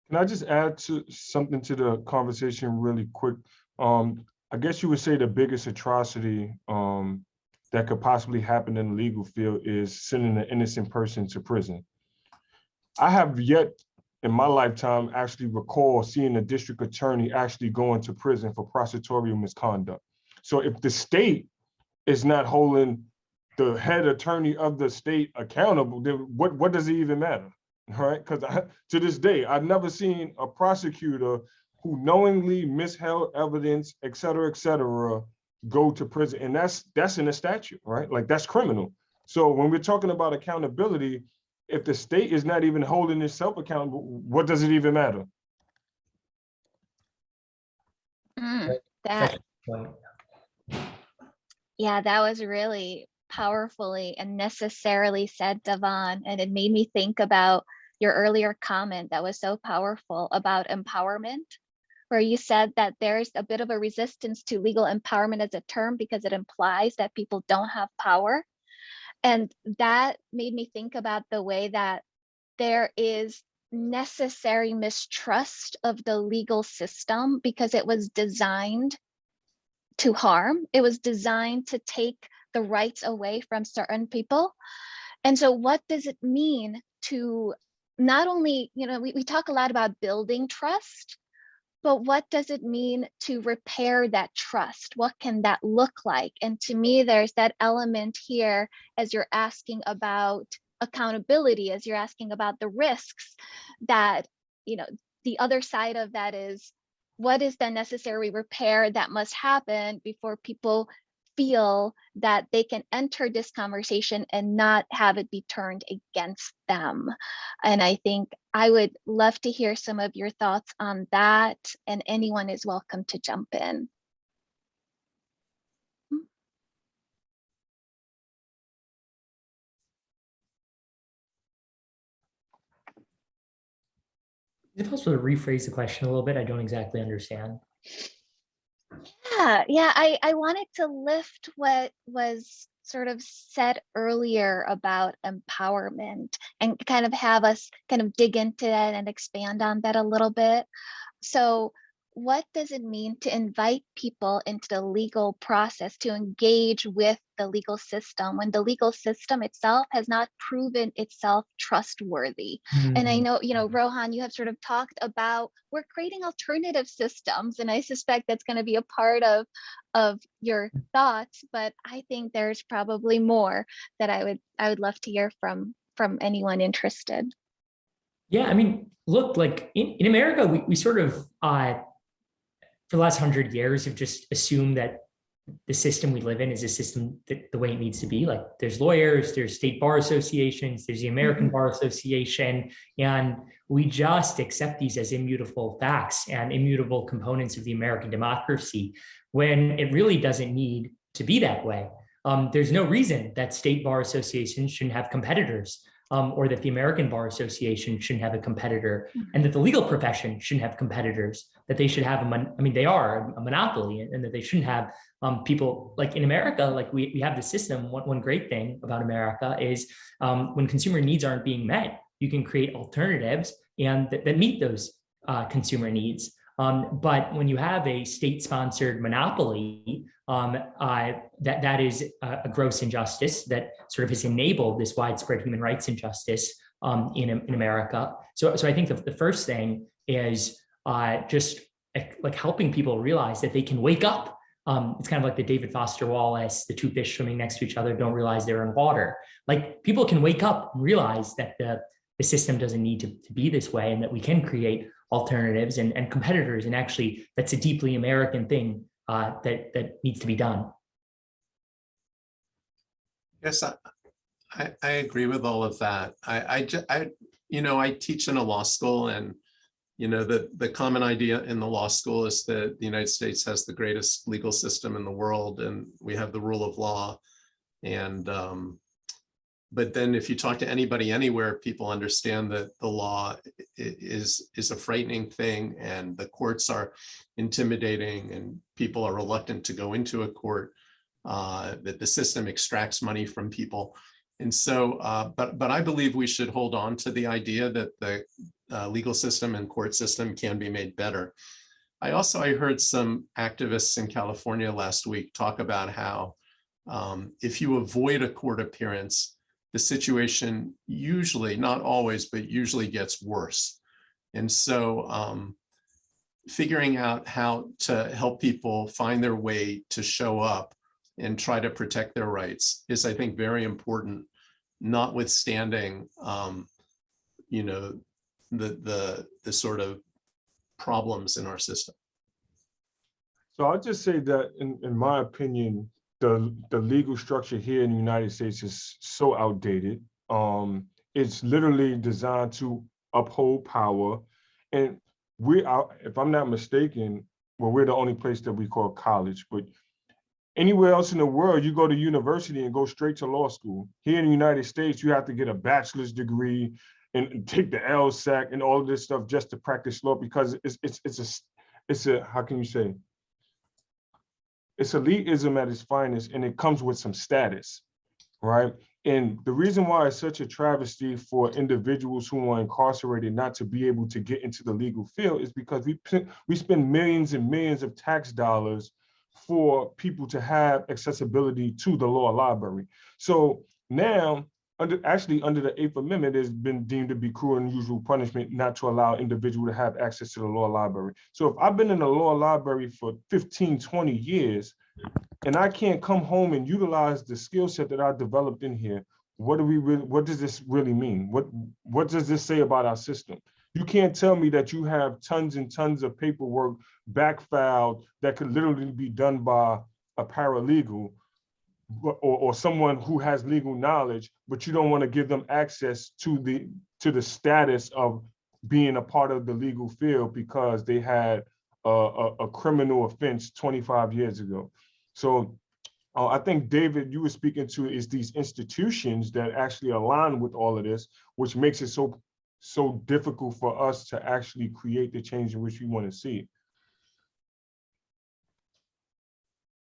Can I just add to something to the conversation really quick? I guess you would say the biggest atrocity that could possibly happen in the legal field is sending an innocent person to prison. I have yet in my lifetime actually recall seeing a district attorney actually going to prison for prosecutorial misconduct. So if the state is not holding the head attorney of the state accountable, then what does it even matter? All right, because to this day, I've never seen a prosecutor who knowingly misheld evidence, et cetera, go to prison. And that's in the statute, right? Like, that's criminal. So when we're talking about accountability, if the state is not even holding itself accountable, what does it even matter?
That was really powerfully and necessarily said, Devon. And it made me think about your earlier comment that was so powerful about empowerment, where you said that there's a bit of a resistance to legal empowerment as a term because it implies that people don't have power. And that made me think about the way that there is necessary mistrust of the legal system because it was designed to harm. It was designed to take the rights away from certain people. And so what does it mean to not only, we talk a lot about building trust, but what does it mean to repair that trust? What can that look like? And to me, there's that element here as you're asking about accountability, as you're asking about the risks, that, the other side of that is, what is the necessary repair that must happen before people feel that they can enter this conversation and not have it be turned against them? And I think I would love to hear some of your thoughts on that, and anyone is welcome to jump in.
Is it possible to rephrase the question a little bit? I don't exactly understand.
Yeah, I wanted to lift what was sort of said earlier about empowerment and kind of have us kind of dig into that and expand on that a little bit. So what does it mean to invite people into the legal process, to engage with the legal system when the legal system itself has not proven itself trustworthy? And I know, Rohan, you have sort of talked about, we're creating alternative systems, and I suspect that's going to be a part of your thoughts, but I think there's probably more that I would love to hear from anyone interested.
Yeah, I mean, look, like in America, we sort of, for the last 100 years, have just assumed that the system we live in is a system that the way it needs to be. Like, there's lawyers, there's state bar associations, there's the American Bar Association, and we just accept these as immutable facts and immutable components of the American democracy, when it really doesn't need to be that way. There's no reason that state bar associations shouldn't have competitors, or that the American Bar Association shouldn't have a competitor, and that the legal profession shouldn't have competitors, that they should have they are a monopoly, and that they shouldn't have people like in America. Like, we have the system. One great thing about America is when consumer needs aren't being met, you can create alternatives and that meet those consumer needs. But when you have a state-sponsored monopoly, that is a gross injustice that sort of has enabled this widespread human rights injustice in America. So I think the first thing is just like helping people realize that they can wake up. It's kind of like the David Foster Wallace, the two fish swimming next to each other don't realize they're in water. Like, people can wake up and realize that the the system doesn't need to be this way, and that we can create alternatives and competitors. And actually, that's a deeply American thing that needs to be done.
Yes, I agree with all of that. I teach in a law school, and the common idea in the law school is that the United States has the greatest legal system in the world, and we have the rule of law. And but then if you talk to anybody anywhere, people understand that the law is a frightening thing, and the courts are intimidating, and people are reluctant to go into a court, that the system extracts money from people. And so, but I believe we should hold on to the idea that the legal system and court system can be made better. I heard some activists in California last week talk about how if you avoid a court appearance, the situation usually, not always, but usually gets worse. And so figuring out how to help people find their way to show up and try to protect their rights is, I think, very important, notwithstanding, the sort of problems in our system.
So I'll just say that in my opinion, the legal structure here in the United States is so outdated. It's literally designed to uphold power. And we are, if I'm not mistaken, well, we're the only place that we call college, but anywhere else in the world, you go to university and go straight to law school. Here in the United States, you have to get a bachelor's degree and take the LSAT and all of this stuff just to practice law, because it's a how can you say? It's elitism at its finest, and it comes with some status, right? And the reason why it's such a travesty for individuals who are incarcerated not to be able to get into the legal field is because we spend millions and millions of tax dollars for people to have accessibility to the law library. So now, under the 8th Amendment, has been deemed to be cruel and unusual punishment not to allow individual to have access to the law library. So if I've been in the law library for 15, 20 years, and I can't come home and utilize the skill set that I developed in here, what does this really mean? What does this say about our system? You can't tell me that you have tons and tons of paperwork backfiled that could literally be done by a paralegal or someone who has legal knowledge, but you don't want to give them access to the status of being a part of the legal field because they had a criminal offense 25 years ago. So I think, David, you were speaking to is these institutions that actually align with all of this, which makes it so difficult for us to actually create the change in which we want to see.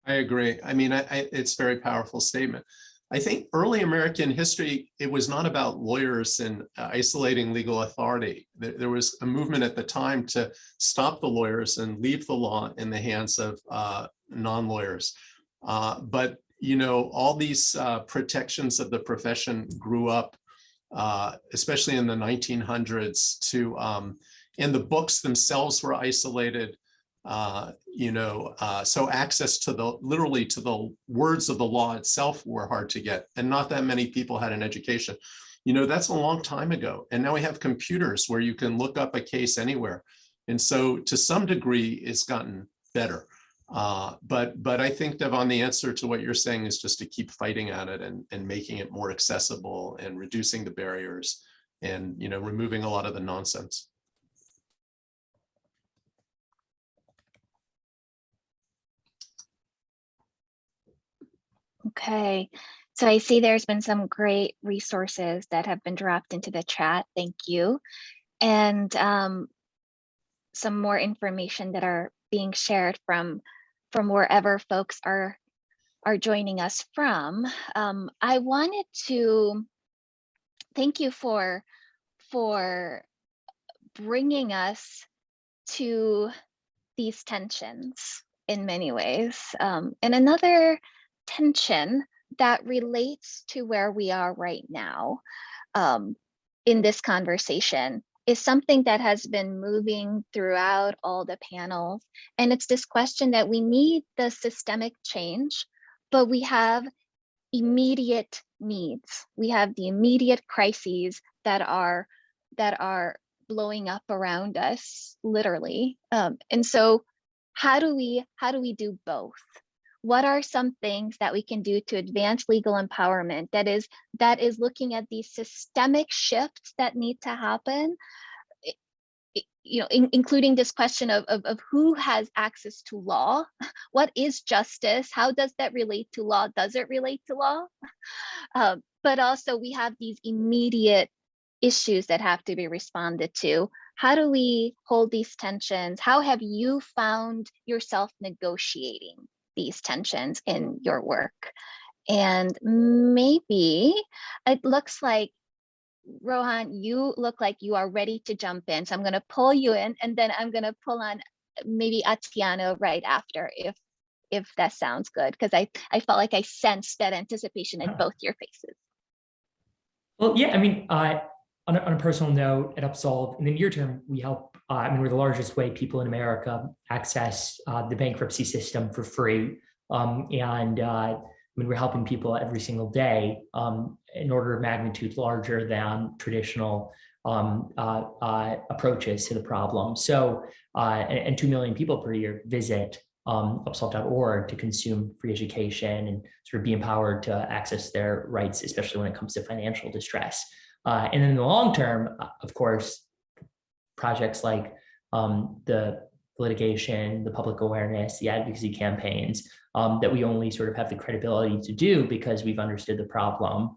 I agree. I mean, it's a very powerful statement. I think early American history, it was not about lawyers and isolating legal authority. There was a movement at the time to stop the lawyers and leave the law in the hands of non-lawyers. But, all these protections of the profession grew up, especially in the 1900s and the books themselves were isolated. So access to literally to the words of the law itself were hard to get, and not that many people had an education. That's a long time ago. And now we have computers where you can look up a case anywhere. And so to some degree, it's gotten better. But I think, Devon, the answer to what you're saying is just to keep fighting at it and making it more accessible and reducing the barriers and, removing a lot of the nonsense.
Okay, so I see there's been some great resources that have been dropped into the chat. Thank you. And some more information that are being shared from wherever folks are joining us from. I wanted to thank you for bringing us to these tensions in many ways. And another tension that relates to where we are right now in this conversation is something that has been moving throughout all the panels. And it's this question that we need the systemic change, but we have immediate needs. We have the immediate crises that are that are blowing up around us, literally. And so how do we do both? What are some things that we can do to advance legal empowerment that is looking at these systemic shifts that need to happen? Including this question of who has access to law, what is justice, how does that relate to law, does it relate to law? But also we have these immediate issues that have to be responded to. How do we hold these tensions? How have you found yourself negotiating these tensions in your work? And maybe it looks like, Rohan, you look like you are ready to jump in. So I'm going to pull you in, and then I'm going to pull on maybe Atieno right after, if that sounds good, because I felt like I sensed that anticipation in both your faces.
Well, yeah, I mean, on a personal note, at Upsolve, in the near term, we help, we're the largest way people in America access the bankruptcy system for free. We're helping people every single day in order of magnitude larger than traditional approaches to the problem. So, and 2 million people per year visit upsolve.org to consume free education and sort of be empowered to access their rights, especially when it comes to financial distress. And in the long term, of course, projects like the litigation, the public awareness, the advocacy campaigns that we only sort of have the credibility to do because we've understood the problem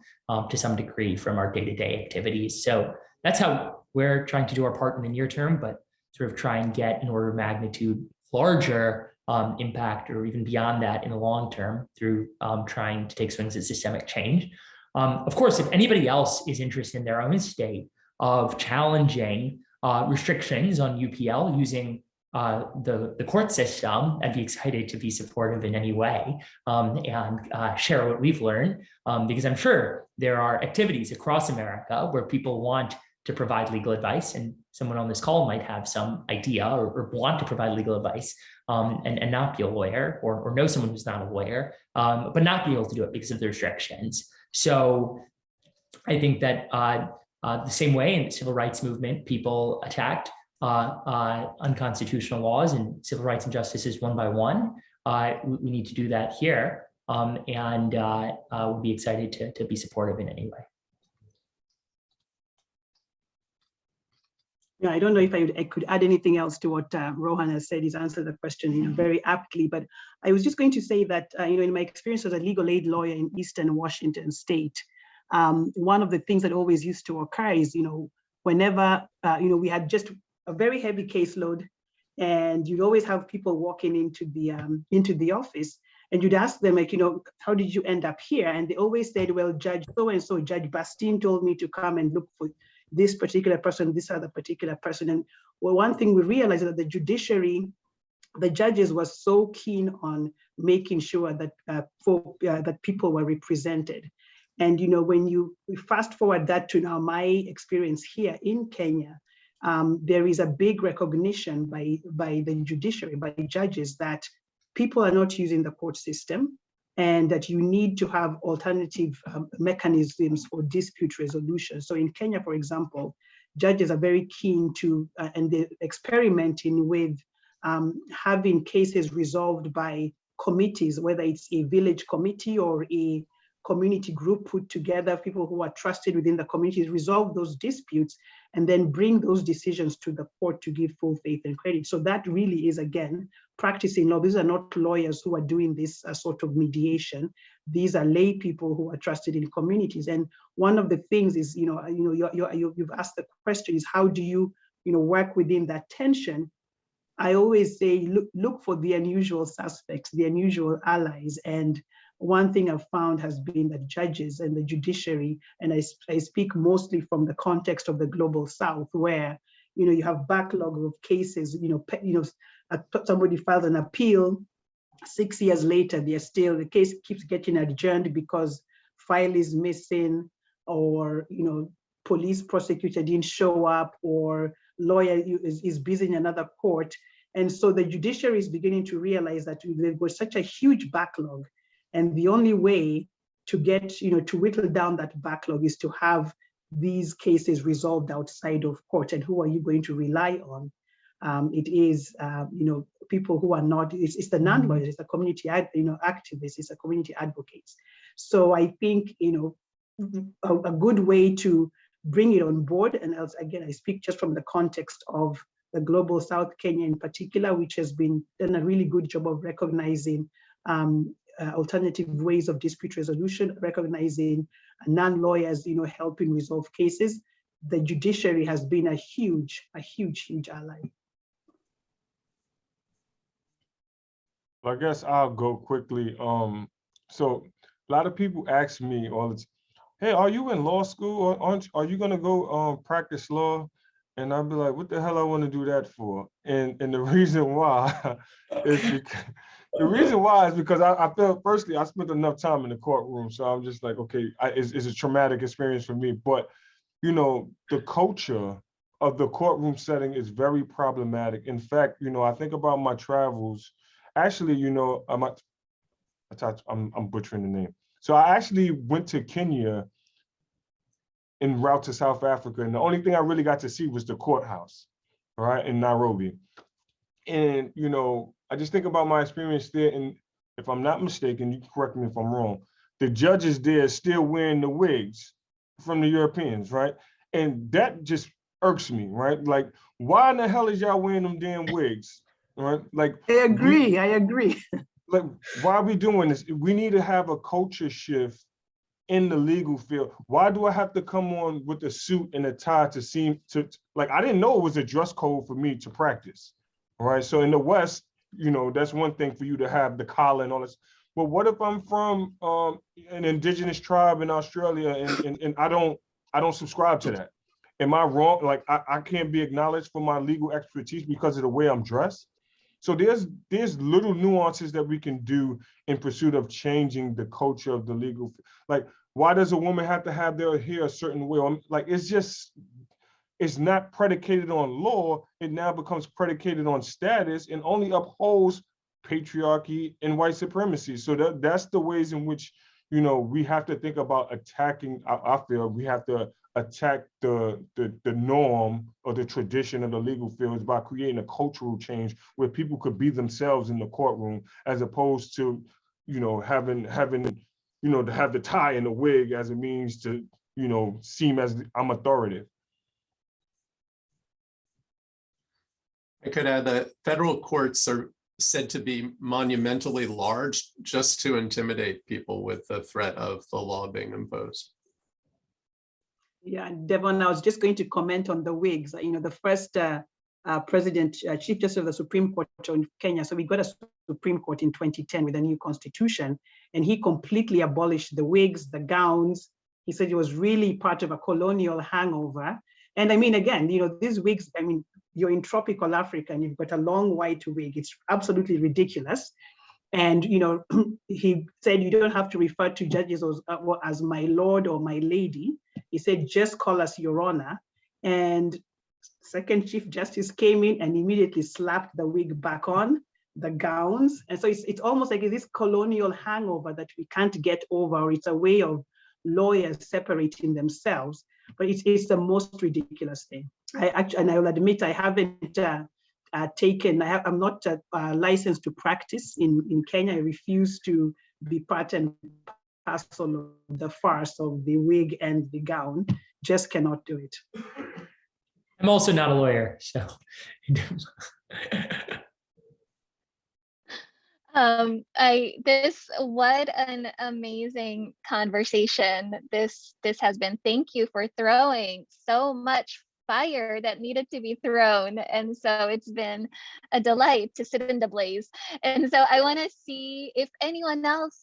to some degree from our day-to-day activities. So that's how we're trying to do our part in the near term, but sort of try and get an order of magnitude larger impact, or even beyond that in the long term, through trying to take swings at systemic change. Of course, if anybody else is interested in their own state of challenging restrictions on UPL using the court system, I'd be excited to be supportive in any way and share what we've learned, because I'm sure there are activities across America where people want to provide legal advice, and someone on this call might have some idea or want to provide legal advice and not be a lawyer, or know someone who's not a lawyer, but not be able to do it because of the restrictions. So I think that the same way in the civil rights movement, people attacked unconstitutional laws and civil rights injustices one by one. We need to do that here, and we'll be excited to be supportive in any way.
Yeah, I don't know if I could add anything else to what Rohan has said. He's answered the question very aptly, but I was just going to say that in my experience as a legal aid lawyer in Eastern Washington State, one of the things that always used to occur is whenever we had just a very heavy caseload, and you'd always have people walking into the office, and you'd ask them, like, how did you end up here? And they always said, well, Judge so-and-so, Judge Bernstein told me to come and look for this particular person, this other particular person. And well, one thing we realized is that the judiciary, the judges were so keen on making sure that that people were represented. And when you fast forward that to now my experience here in Kenya, there is a big recognition by the judiciary, by the judges, that people are not using the court system, and that you need to have alternative mechanisms for dispute resolution. So in Kenya, for example, judges are very keen to, and they're experimenting with having cases resolved by committees, whether it's a village committee or a community group put together, people who are trusted within the communities, resolve those disputes, and then bring those decisions to the court to give full faith and credit. So that really is, again, practicing law. These are not lawyers who are doing this sort of mediation. These are lay people who are trusted in communities. And one of the things is, you've asked the question is, how do you, work within that tension? I always say, look for the unusual suspects, the unusual allies. And one thing I've found has been that judges and the judiciary, and I speak mostly from the context of the global South, where you have backlog of cases. Somebody files an appeal, 6 years later, the case keeps getting adjourned because file is missing, or police prosecutor didn't show up, or lawyer is busy in another court. And so the judiciary is beginning to realize that there was such a huge backlog. And the only way to get, to whittle down that backlog is to have these cases resolved outside of court, and who are you going to rely on? It is, people who are not, it's the non-lawyers, it's the community, activists, it's the community advocates. So I think, a good way to bring it on board, and else, again, I speak just from the context of the Global South, Kenya in particular, which has been done a really good job of recognizing alternative ways of dispute resolution, recognizing non-lawyers, helping resolve cases. The judiciary has been a huge ally.
I guess I'll go quickly. So a lot of people ask me all the time, hey, are you in law school, or are you gonna go practice law? And I'll be like, what the hell I want to do that for? And the reason why is because I felt, firstly, I spent enough time in the courtroom, so I'm just like, okay, it's a traumatic experience for me. But the culture of the courtroom setting is very problematic. In fact, I think about my travels. Actually, I'm butchering the name. So I actually went to Kenya en route to South Africa, and the only thing I really got to see was the courthouse, right, in Nairobi. And I just think about my experience there, and if I'm not mistaken, you can correct me if I'm wrong, the judges there are still wearing the wigs from the Europeans, right? And that just irks me, right? Like, why in the hell is y'all wearing them damn wigs, right? Like, I agree. Like, why are we doing this? We need to have a culture shift in the legal field. Why do I have to come on with a suit and a tie like, I didn't know it was a dress code for me to practice, right? So in the West, that's one thing for you to have the collar and all this. But what if I'm from an indigenous tribe in Australia and I don't subscribe to that? Am I wrong? Like, I can't be acknowledged for my legal expertise because of the way I'm dressed? So there's little nuances that we can do in pursuit of changing the culture of the legal. Like, why does a woman have to have their hair a certain way? Like, it's not predicated on law. It now becomes predicated on status and only upholds patriarchy and white supremacy. So that's the ways in which, we have to think about attacking. I feel we have to attack the norm or the tradition of the legal field by creating a cultural change where people could be themselves in the courtroom, as opposed to, having to have the tie and the wig as a means to, seem as I'm authoritative.
I could add that federal courts are said to be monumentally large just to intimidate people with the threat of the law being imposed.
Yeah, Devon, I was just going to comment on the wigs. The first Chief Justice of the Supreme Court in Kenya, so we got a Supreme Court in 2010 with a new constitution, and he completely abolished the wigs, the gowns. He said it was really part of a colonial hangover. And I mean, again, these wigs, you're in tropical Africa and you've got a long white wig. It's absolutely ridiculous. And, he said, you don't have to refer to judges as my lord or my lady. He said, just call us Your Honor. And second Chief Justice came in and immediately slapped the wig back on, the gowns. And so it's almost like this colonial hangover that we can't get over, or it's a way of lawyers separating themselves. But it's the most ridiculous thing. And I will admit, I haven't I'm not licensed to practice in Kenya. I refuse to be part and parcel of the farce of the wig and the gown. Just cannot do it.
I'm also not a lawyer, so.
What an amazing conversation this has been. Thank you for throwing so much fire that needed to be thrown. And so it's been a delight to sit in the blaze. And so I want to see if anyone else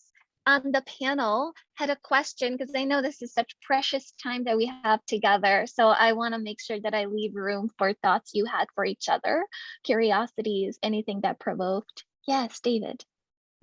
on the panel had a question, because I know this is such precious time that we have together. So I want to make sure that I leave room for thoughts you had for each other, curiosities, anything that provoked. Yes, David.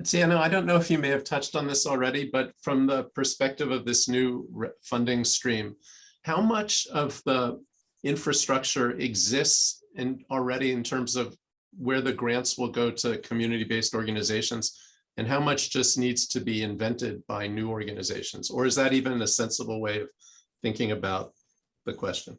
Atieno, I don't know if you may have touched on this already, but from the perspective of this new funding stream, how much of the infrastructure exists already in terms of where the grants will go to community-based organizations, and how much just needs to be invented by new organizations? Or is that even a sensible way of thinking about the question.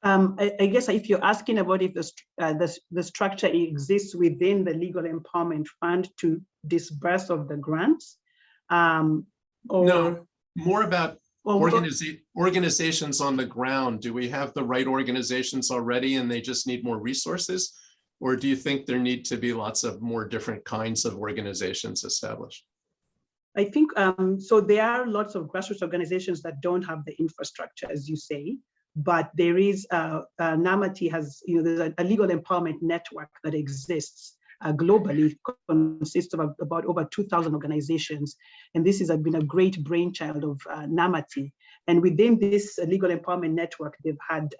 I guess if you're asking about if the structure exists within the Legal Empowerment Fund to disburse of the grants,
no, more about organizations on the ground. Do we have the right organizations already and they just need more resources? Or do you think there need to be lots of more different kinds of organizations established?
I think, so there are lots of grassroots organizations that don't have the infrastructure, as you say, but there is, NAMATI has, there's a legal empowerment network that exists globally. It consists of about over 2,000 organizations. And this has been a great brainchild of NAMATI. And within this legal empowerment network, they've had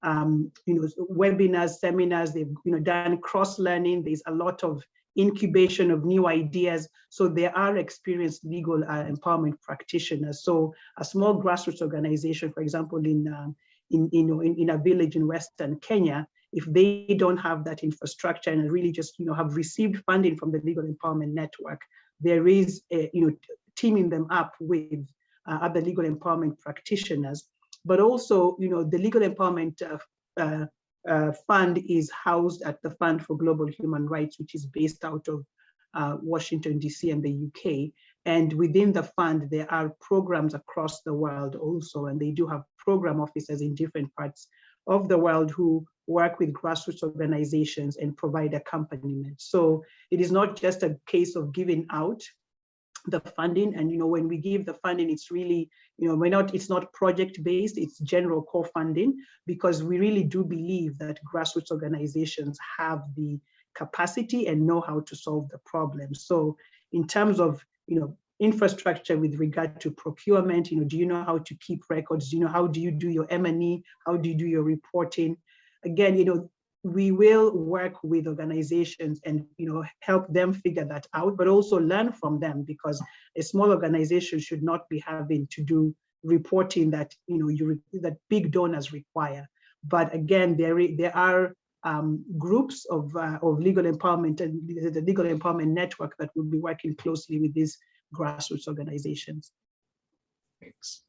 webinars, seminars, they've done cross-learning. There's a lot of incubation of new ideas. So there are experienced legal empowerment practitioners. So a small grassroots organization, for example, in a village in Western Kenya, if they don't have that infrastructure and really just have received funding from the Legal Empowerment Network, there is teaming them up with other legal empowerment practitioners. But also, the Legal Empowerment Fund is housed at the Fund for Global Human Rights, which is based out of Washington, DC and the UK. And within the fund, there are programs across the world also, and they do have program officers in different parts of the world who work with grassroots organizations and provide accompaniment. So it is not just a case of giving out the funding. And when we give the funding, it's really, it's not project-based, it's general core funding, because we really do believe that grassroots organizations have the capacity and know how to solve the problem. So in terms of, infrastructure with regard to procurement, do you know how to keep records? Do you know how do you do your M&E? How do you do your reporting? Again, we will work with organizations and help them figure that out, but also learn from them, because a small organization should not be having to do reporting that that big donors require. But again, there are groups of legal empowerment and the Legal Empowerment Network that will be working closely with these grassroots organizations.
Thanks.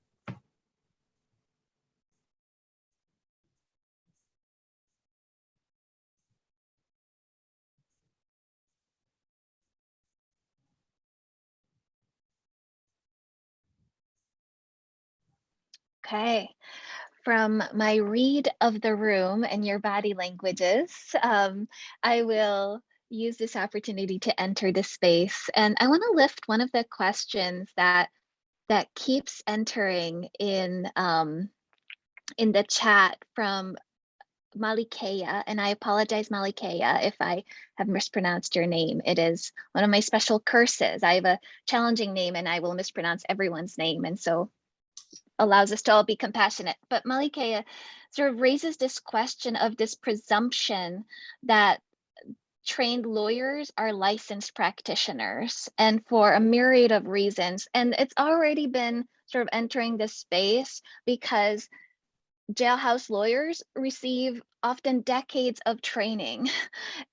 Okay, from my read of the room and your body languages, I will use this opportunity to enter the space. And I want to lift one of the questions that keeps entering in the chat from Malikeya, and I apologize, Malikeya, if I have mispronounced your name. It is one of my special curses. I have a challenging name and I will mispronounce everyone's name, and so allows us to all be compassionate. But Malikeya sort of raises this question of this presumption that trained lawyers are licensed practitioners, and for a myriad of reasons. And it's already been sort of entering this space because jailhouse lawyers receive often decades of training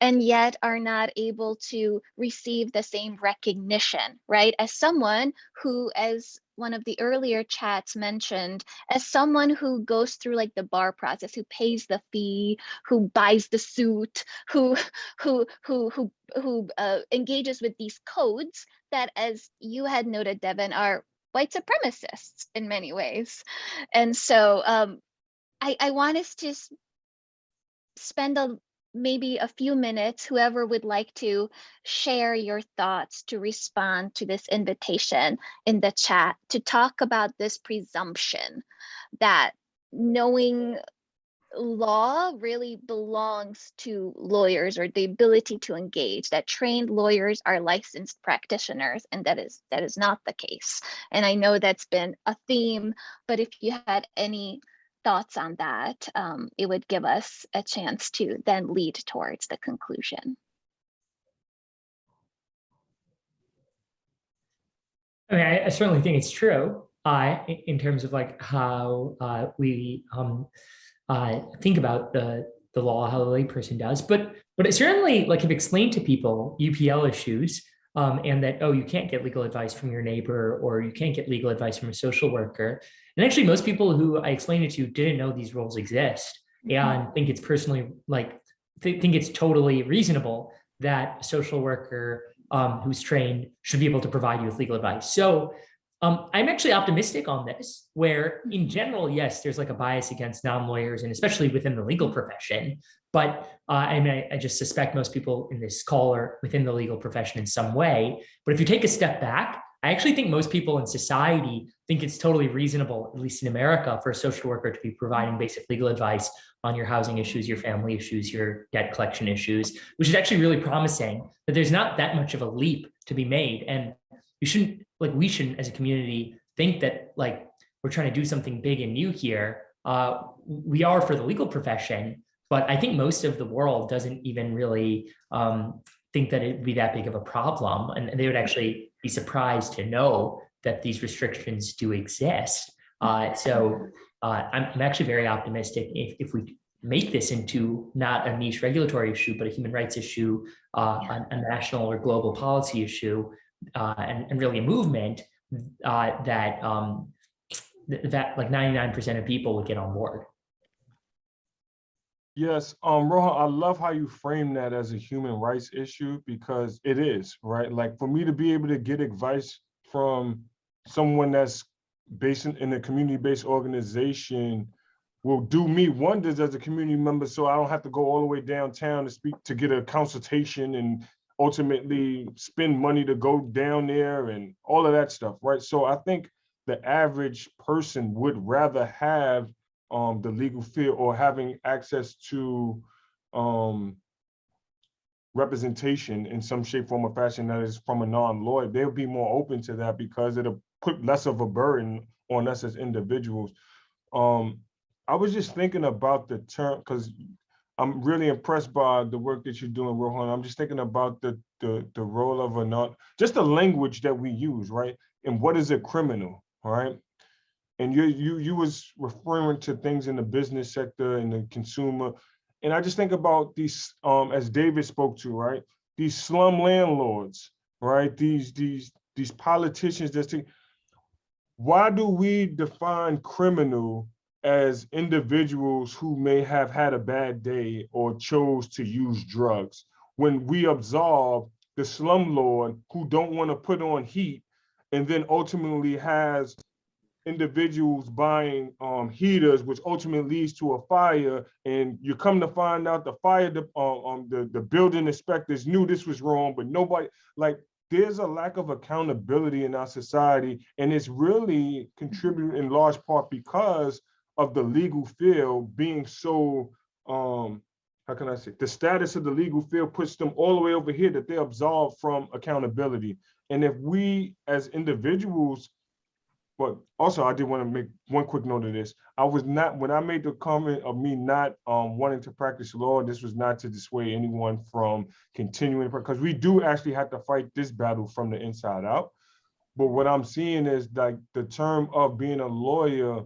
and yet are not able to receive the same recognition, right? As someone who, as one of the earlier chats mentioned, as someone who goes through like the bar process, who pays the fee, who buys the suit, who engages with these codes that, as you had noted, Devon, are white supremacists in many ways. And so I want us to spend maybe a few minutes, whoever would like to share your thoughts to respond to this invitation in the chat, to talk about this presumption that knowing law really belongs to lawyers, or the ability to engage, that trained lawyers are licensed practitioners, and that is not the case. And I know that's been a theme, but if you had any thoughts on that, it would give us a chance to then lead towards the conclusion.
I mean, I certainly think it's true in terms of like how we think about the law, how the layperson does. But I certainly like have explained to people UPL issues and that, oh, you can't get legal advice from your neighbor, or you can't get legal advice from a social worker. And actually, most people who I explained it to didn't know these roles exist, and think it's personally think it's totally reasonable that a social worker who's trained should be able to provide you with legal advice. So I'm actually optimistic on this, where in general, yes, there's like a bias against non-lawyers, and especially within the legal profession. But I just suspect most people in this call are within the legal profession in some way. But if you take a step back, I actually think most people in society think it's totally reasonable, at least in America, for a social worker to be providing basic legal advice on your housing issues, your family issues, your debt collection issues, which is actually really promising, that there's not that much of a leap to be made. And we shouldn't as a community think that like we're trying to do something big and new here. We are for the legal profession, but I think most of the world doesn't even really think that it'd be that big of a problem. And they would actually be surprised to know that these restrictions do exist. So I'm actually very optimistic if we make this into not a niche regulatory issue, but a human rights issue, a national or global policy issue, and really a movement that like 99% of people would get on board.
Yes, Rohan, I love how you frame that as a human rights issue, because it is, right? Like for me to be able to get advice from someone that's based in a community-based organization will do me wonders as a community member, so I don't have to go all the way downtown to get a consultation and ultimately spend money to go down there and all of that stuff, right? So I think the average person would rather have the legal field or having access to representation in some shape, form, or fashion that is from a non-lawyer. They'll be more open to that because it'll put less of a burden on us as individuals. I was just thinking about the term, because I'm really impressed by the work that you're doing, Rohan. I'm just thinking about the role of just the language that we use, right? And what is a criminal, all right? And you was referring to things in the business sector and the consumer. And I just think about these, as David spoke to, right? These slum landlords, right? These politicians why do we define criminal as individuals who may have had a bad day or chose to use drugs, when we absolve the slumlord who don't want to put on heat and then ultimately has individuals buying heaters, which ultimately leads to a fire, and you come to find out the building inspectors knew this was wrong, but nobody, like, there's a lack of accountability in our society, and it's really contributing in large part because of the legal field being so, how can I say, the status of the legal field puts them all the way over here that they're absolved from accountability. And if we as individuals, but also I did want to make one quick note of this. When I made the comment of me not wanting to practice law, this was not to dissuade anyone from continuing, because we do actually have to fight this battle from the inside out. But what I'm seeing is like the term of being a lawyer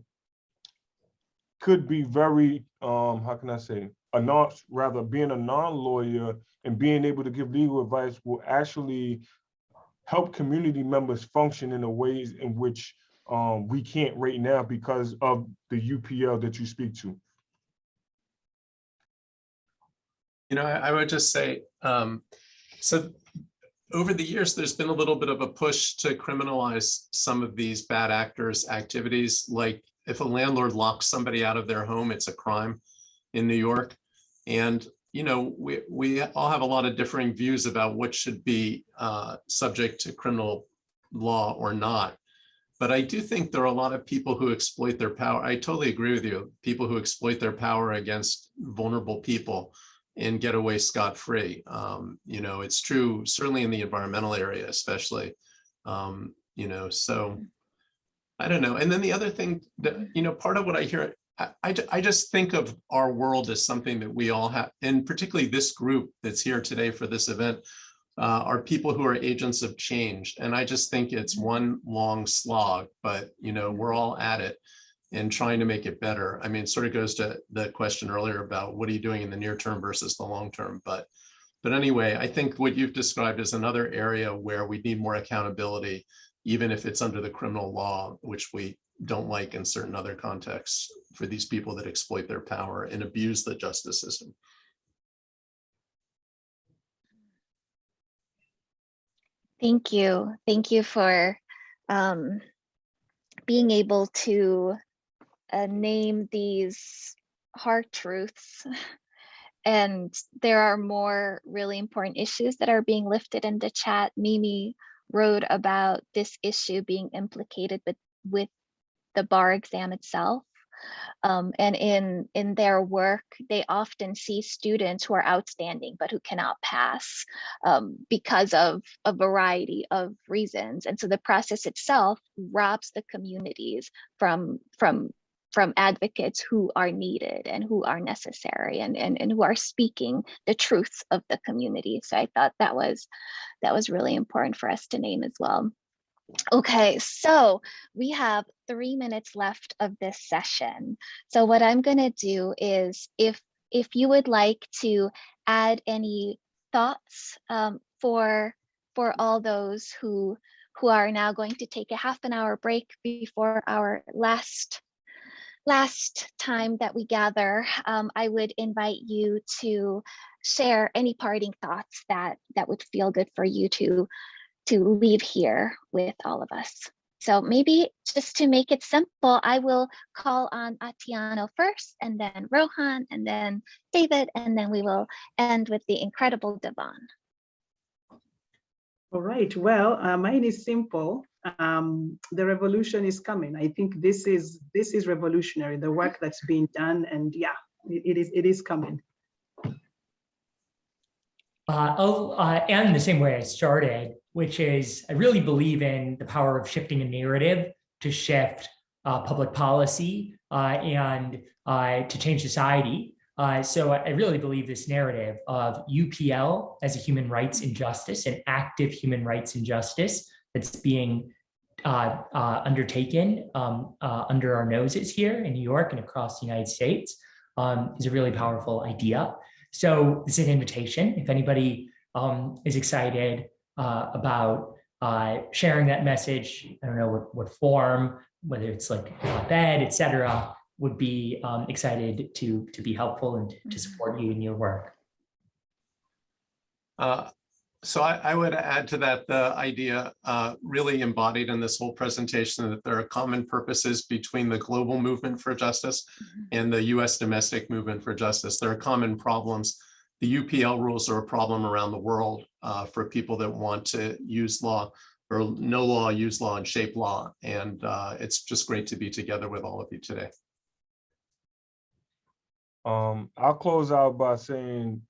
could be very, how can I say, being a non-lawyer and being able to give legal advice will actually help community members function in the ways in which we can't right now because of the UPL that you speak to.
You know, I would just say, so over the years, there's been a little bit of a push to criminalize some of these bad actors' activities. Like if a landlord locks somebody out of their home, it's a crime in New York. And, you know, we all have a lot of differing views about what should be subject to criminal law or not. But I do think there are a lot of people who exploit their power. I totally agree with you. People who exploit their power against vulnerable people and get away scot-free. You know, it's true, certainly in the environmental area, especially, you know, so I don't know. And then the other thing that, you know, part of what I hear, I just think of our world as something that we all have, and particularly this group that's here today for this event, are people who are agents of change. And I just think it's one long slog, but, you know, we're all at it and trying to make it better. I mean, it sort of goes to the question earlier about what are you doing in the near term versus the long term. But But anyway, I think what you've described is another area where we need more accountability, even if it's under the criminal law, which we don't like in certain other contexts, for these people that exploit their power and abuse the justice system.
Thank you. Thank you for being able to name these hard truths. And there are more really important issues that are being lifted in the chat. Mimi wrote about this issue being implicated with the bar exam itself. And in their work, they often see students who are outstanding, but who cannot pass because of a variety of reasons. And so the process itself robs the communities from advocates who are needed and who are necessary and who are speaking the truths of the community. So I thought that was really important for us to name as well. Okay, so we have 3 minutes left of this session. So what I'm going to do is, if you would like to add any thoughts for all those who are now going to take a half an hour break before our last time that we gather, I would invite you to share any parting thoughts that would feel good for you to leave here with all of us. So maybe just to make it simple, I will call on Atieno first, and then Rohan, and then David, and then we will end with the incredible Devon.
All right, well, mine is simple. The revolution is coming. I think this is revolutionary, the work that's being done, and yeah, it is coming.
I'll end the same way I started, which is I really believe in the power of shifting a narrative to shift public policy and to change society. So I really believe this narrative of UPL as a human rights injustice, an active human rights injustice that's being undertaken under our noses here in New York and across the United States is a really powerful idea. So this is an invitation. If anybody is excited about sharing that message, I don't know what form, whether it's like op-ed, et cetera, would be excited to be helpful and to support you in your work.
So I would add to that the idea really embodied in this whole presentation that there are common purposes between the global movement for justice and the US domestic movement for justice. There are common problems. The UPL rules are a problem around the world for people that want to use law or no law, use law, and shape law. And it's just great to be together with all of you today.
I'll close out by saying,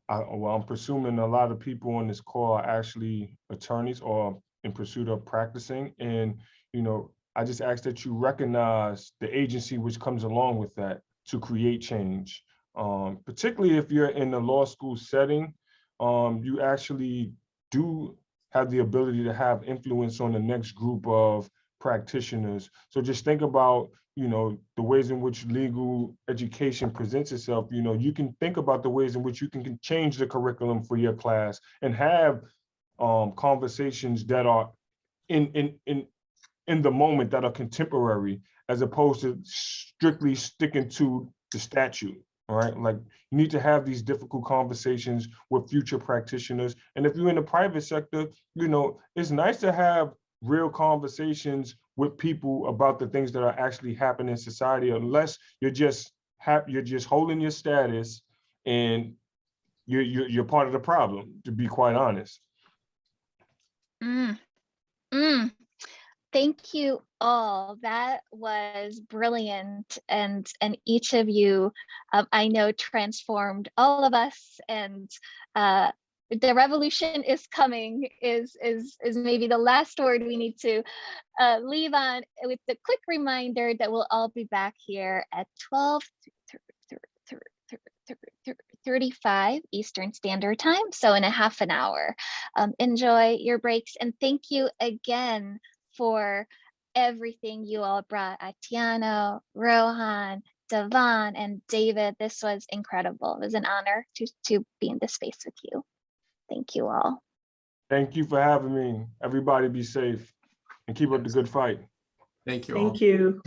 I'm presuming a lot of people on this call are actually attorneys or in pursuit of practicing. And, I just ask that you recognize the agency which comes along with that to create change. Particularly if you're in the law school setting, you actually do have the ability to have influence on the next group of practitioners. So just think about, the ways in which legal education presents itself. You can think about the ways in which you can change the curriculum for your class and have conversations that are in the moment, that are contemporary, as opposed to strictly sticking to the statute. All right, like you need to have these difficult conversations with future practitioners. And if you're in the private sector, it's nice to have real conversations with people about the things that are actually happening in society, unless you're just holding your status and you're part of the problem, to be quite honest.
Thank you all. That was brilliant, and each of you, I know, transformed all of us. And the revolution is coming is maybe the last word we need to leave on, with the quick reminder that we'll all be back here at 12:35 Eastern Standard Time, so in a half an hour. Enjoy your breaks, and thank you again for everything you all brought. Atieno, Rohan, Devon, and David. This was incredible. It was an honor to be in this space with you. Thank you all.
Thank you for having me. Everybody be safe and keep up the good fight.
Thank you all.
Thank you.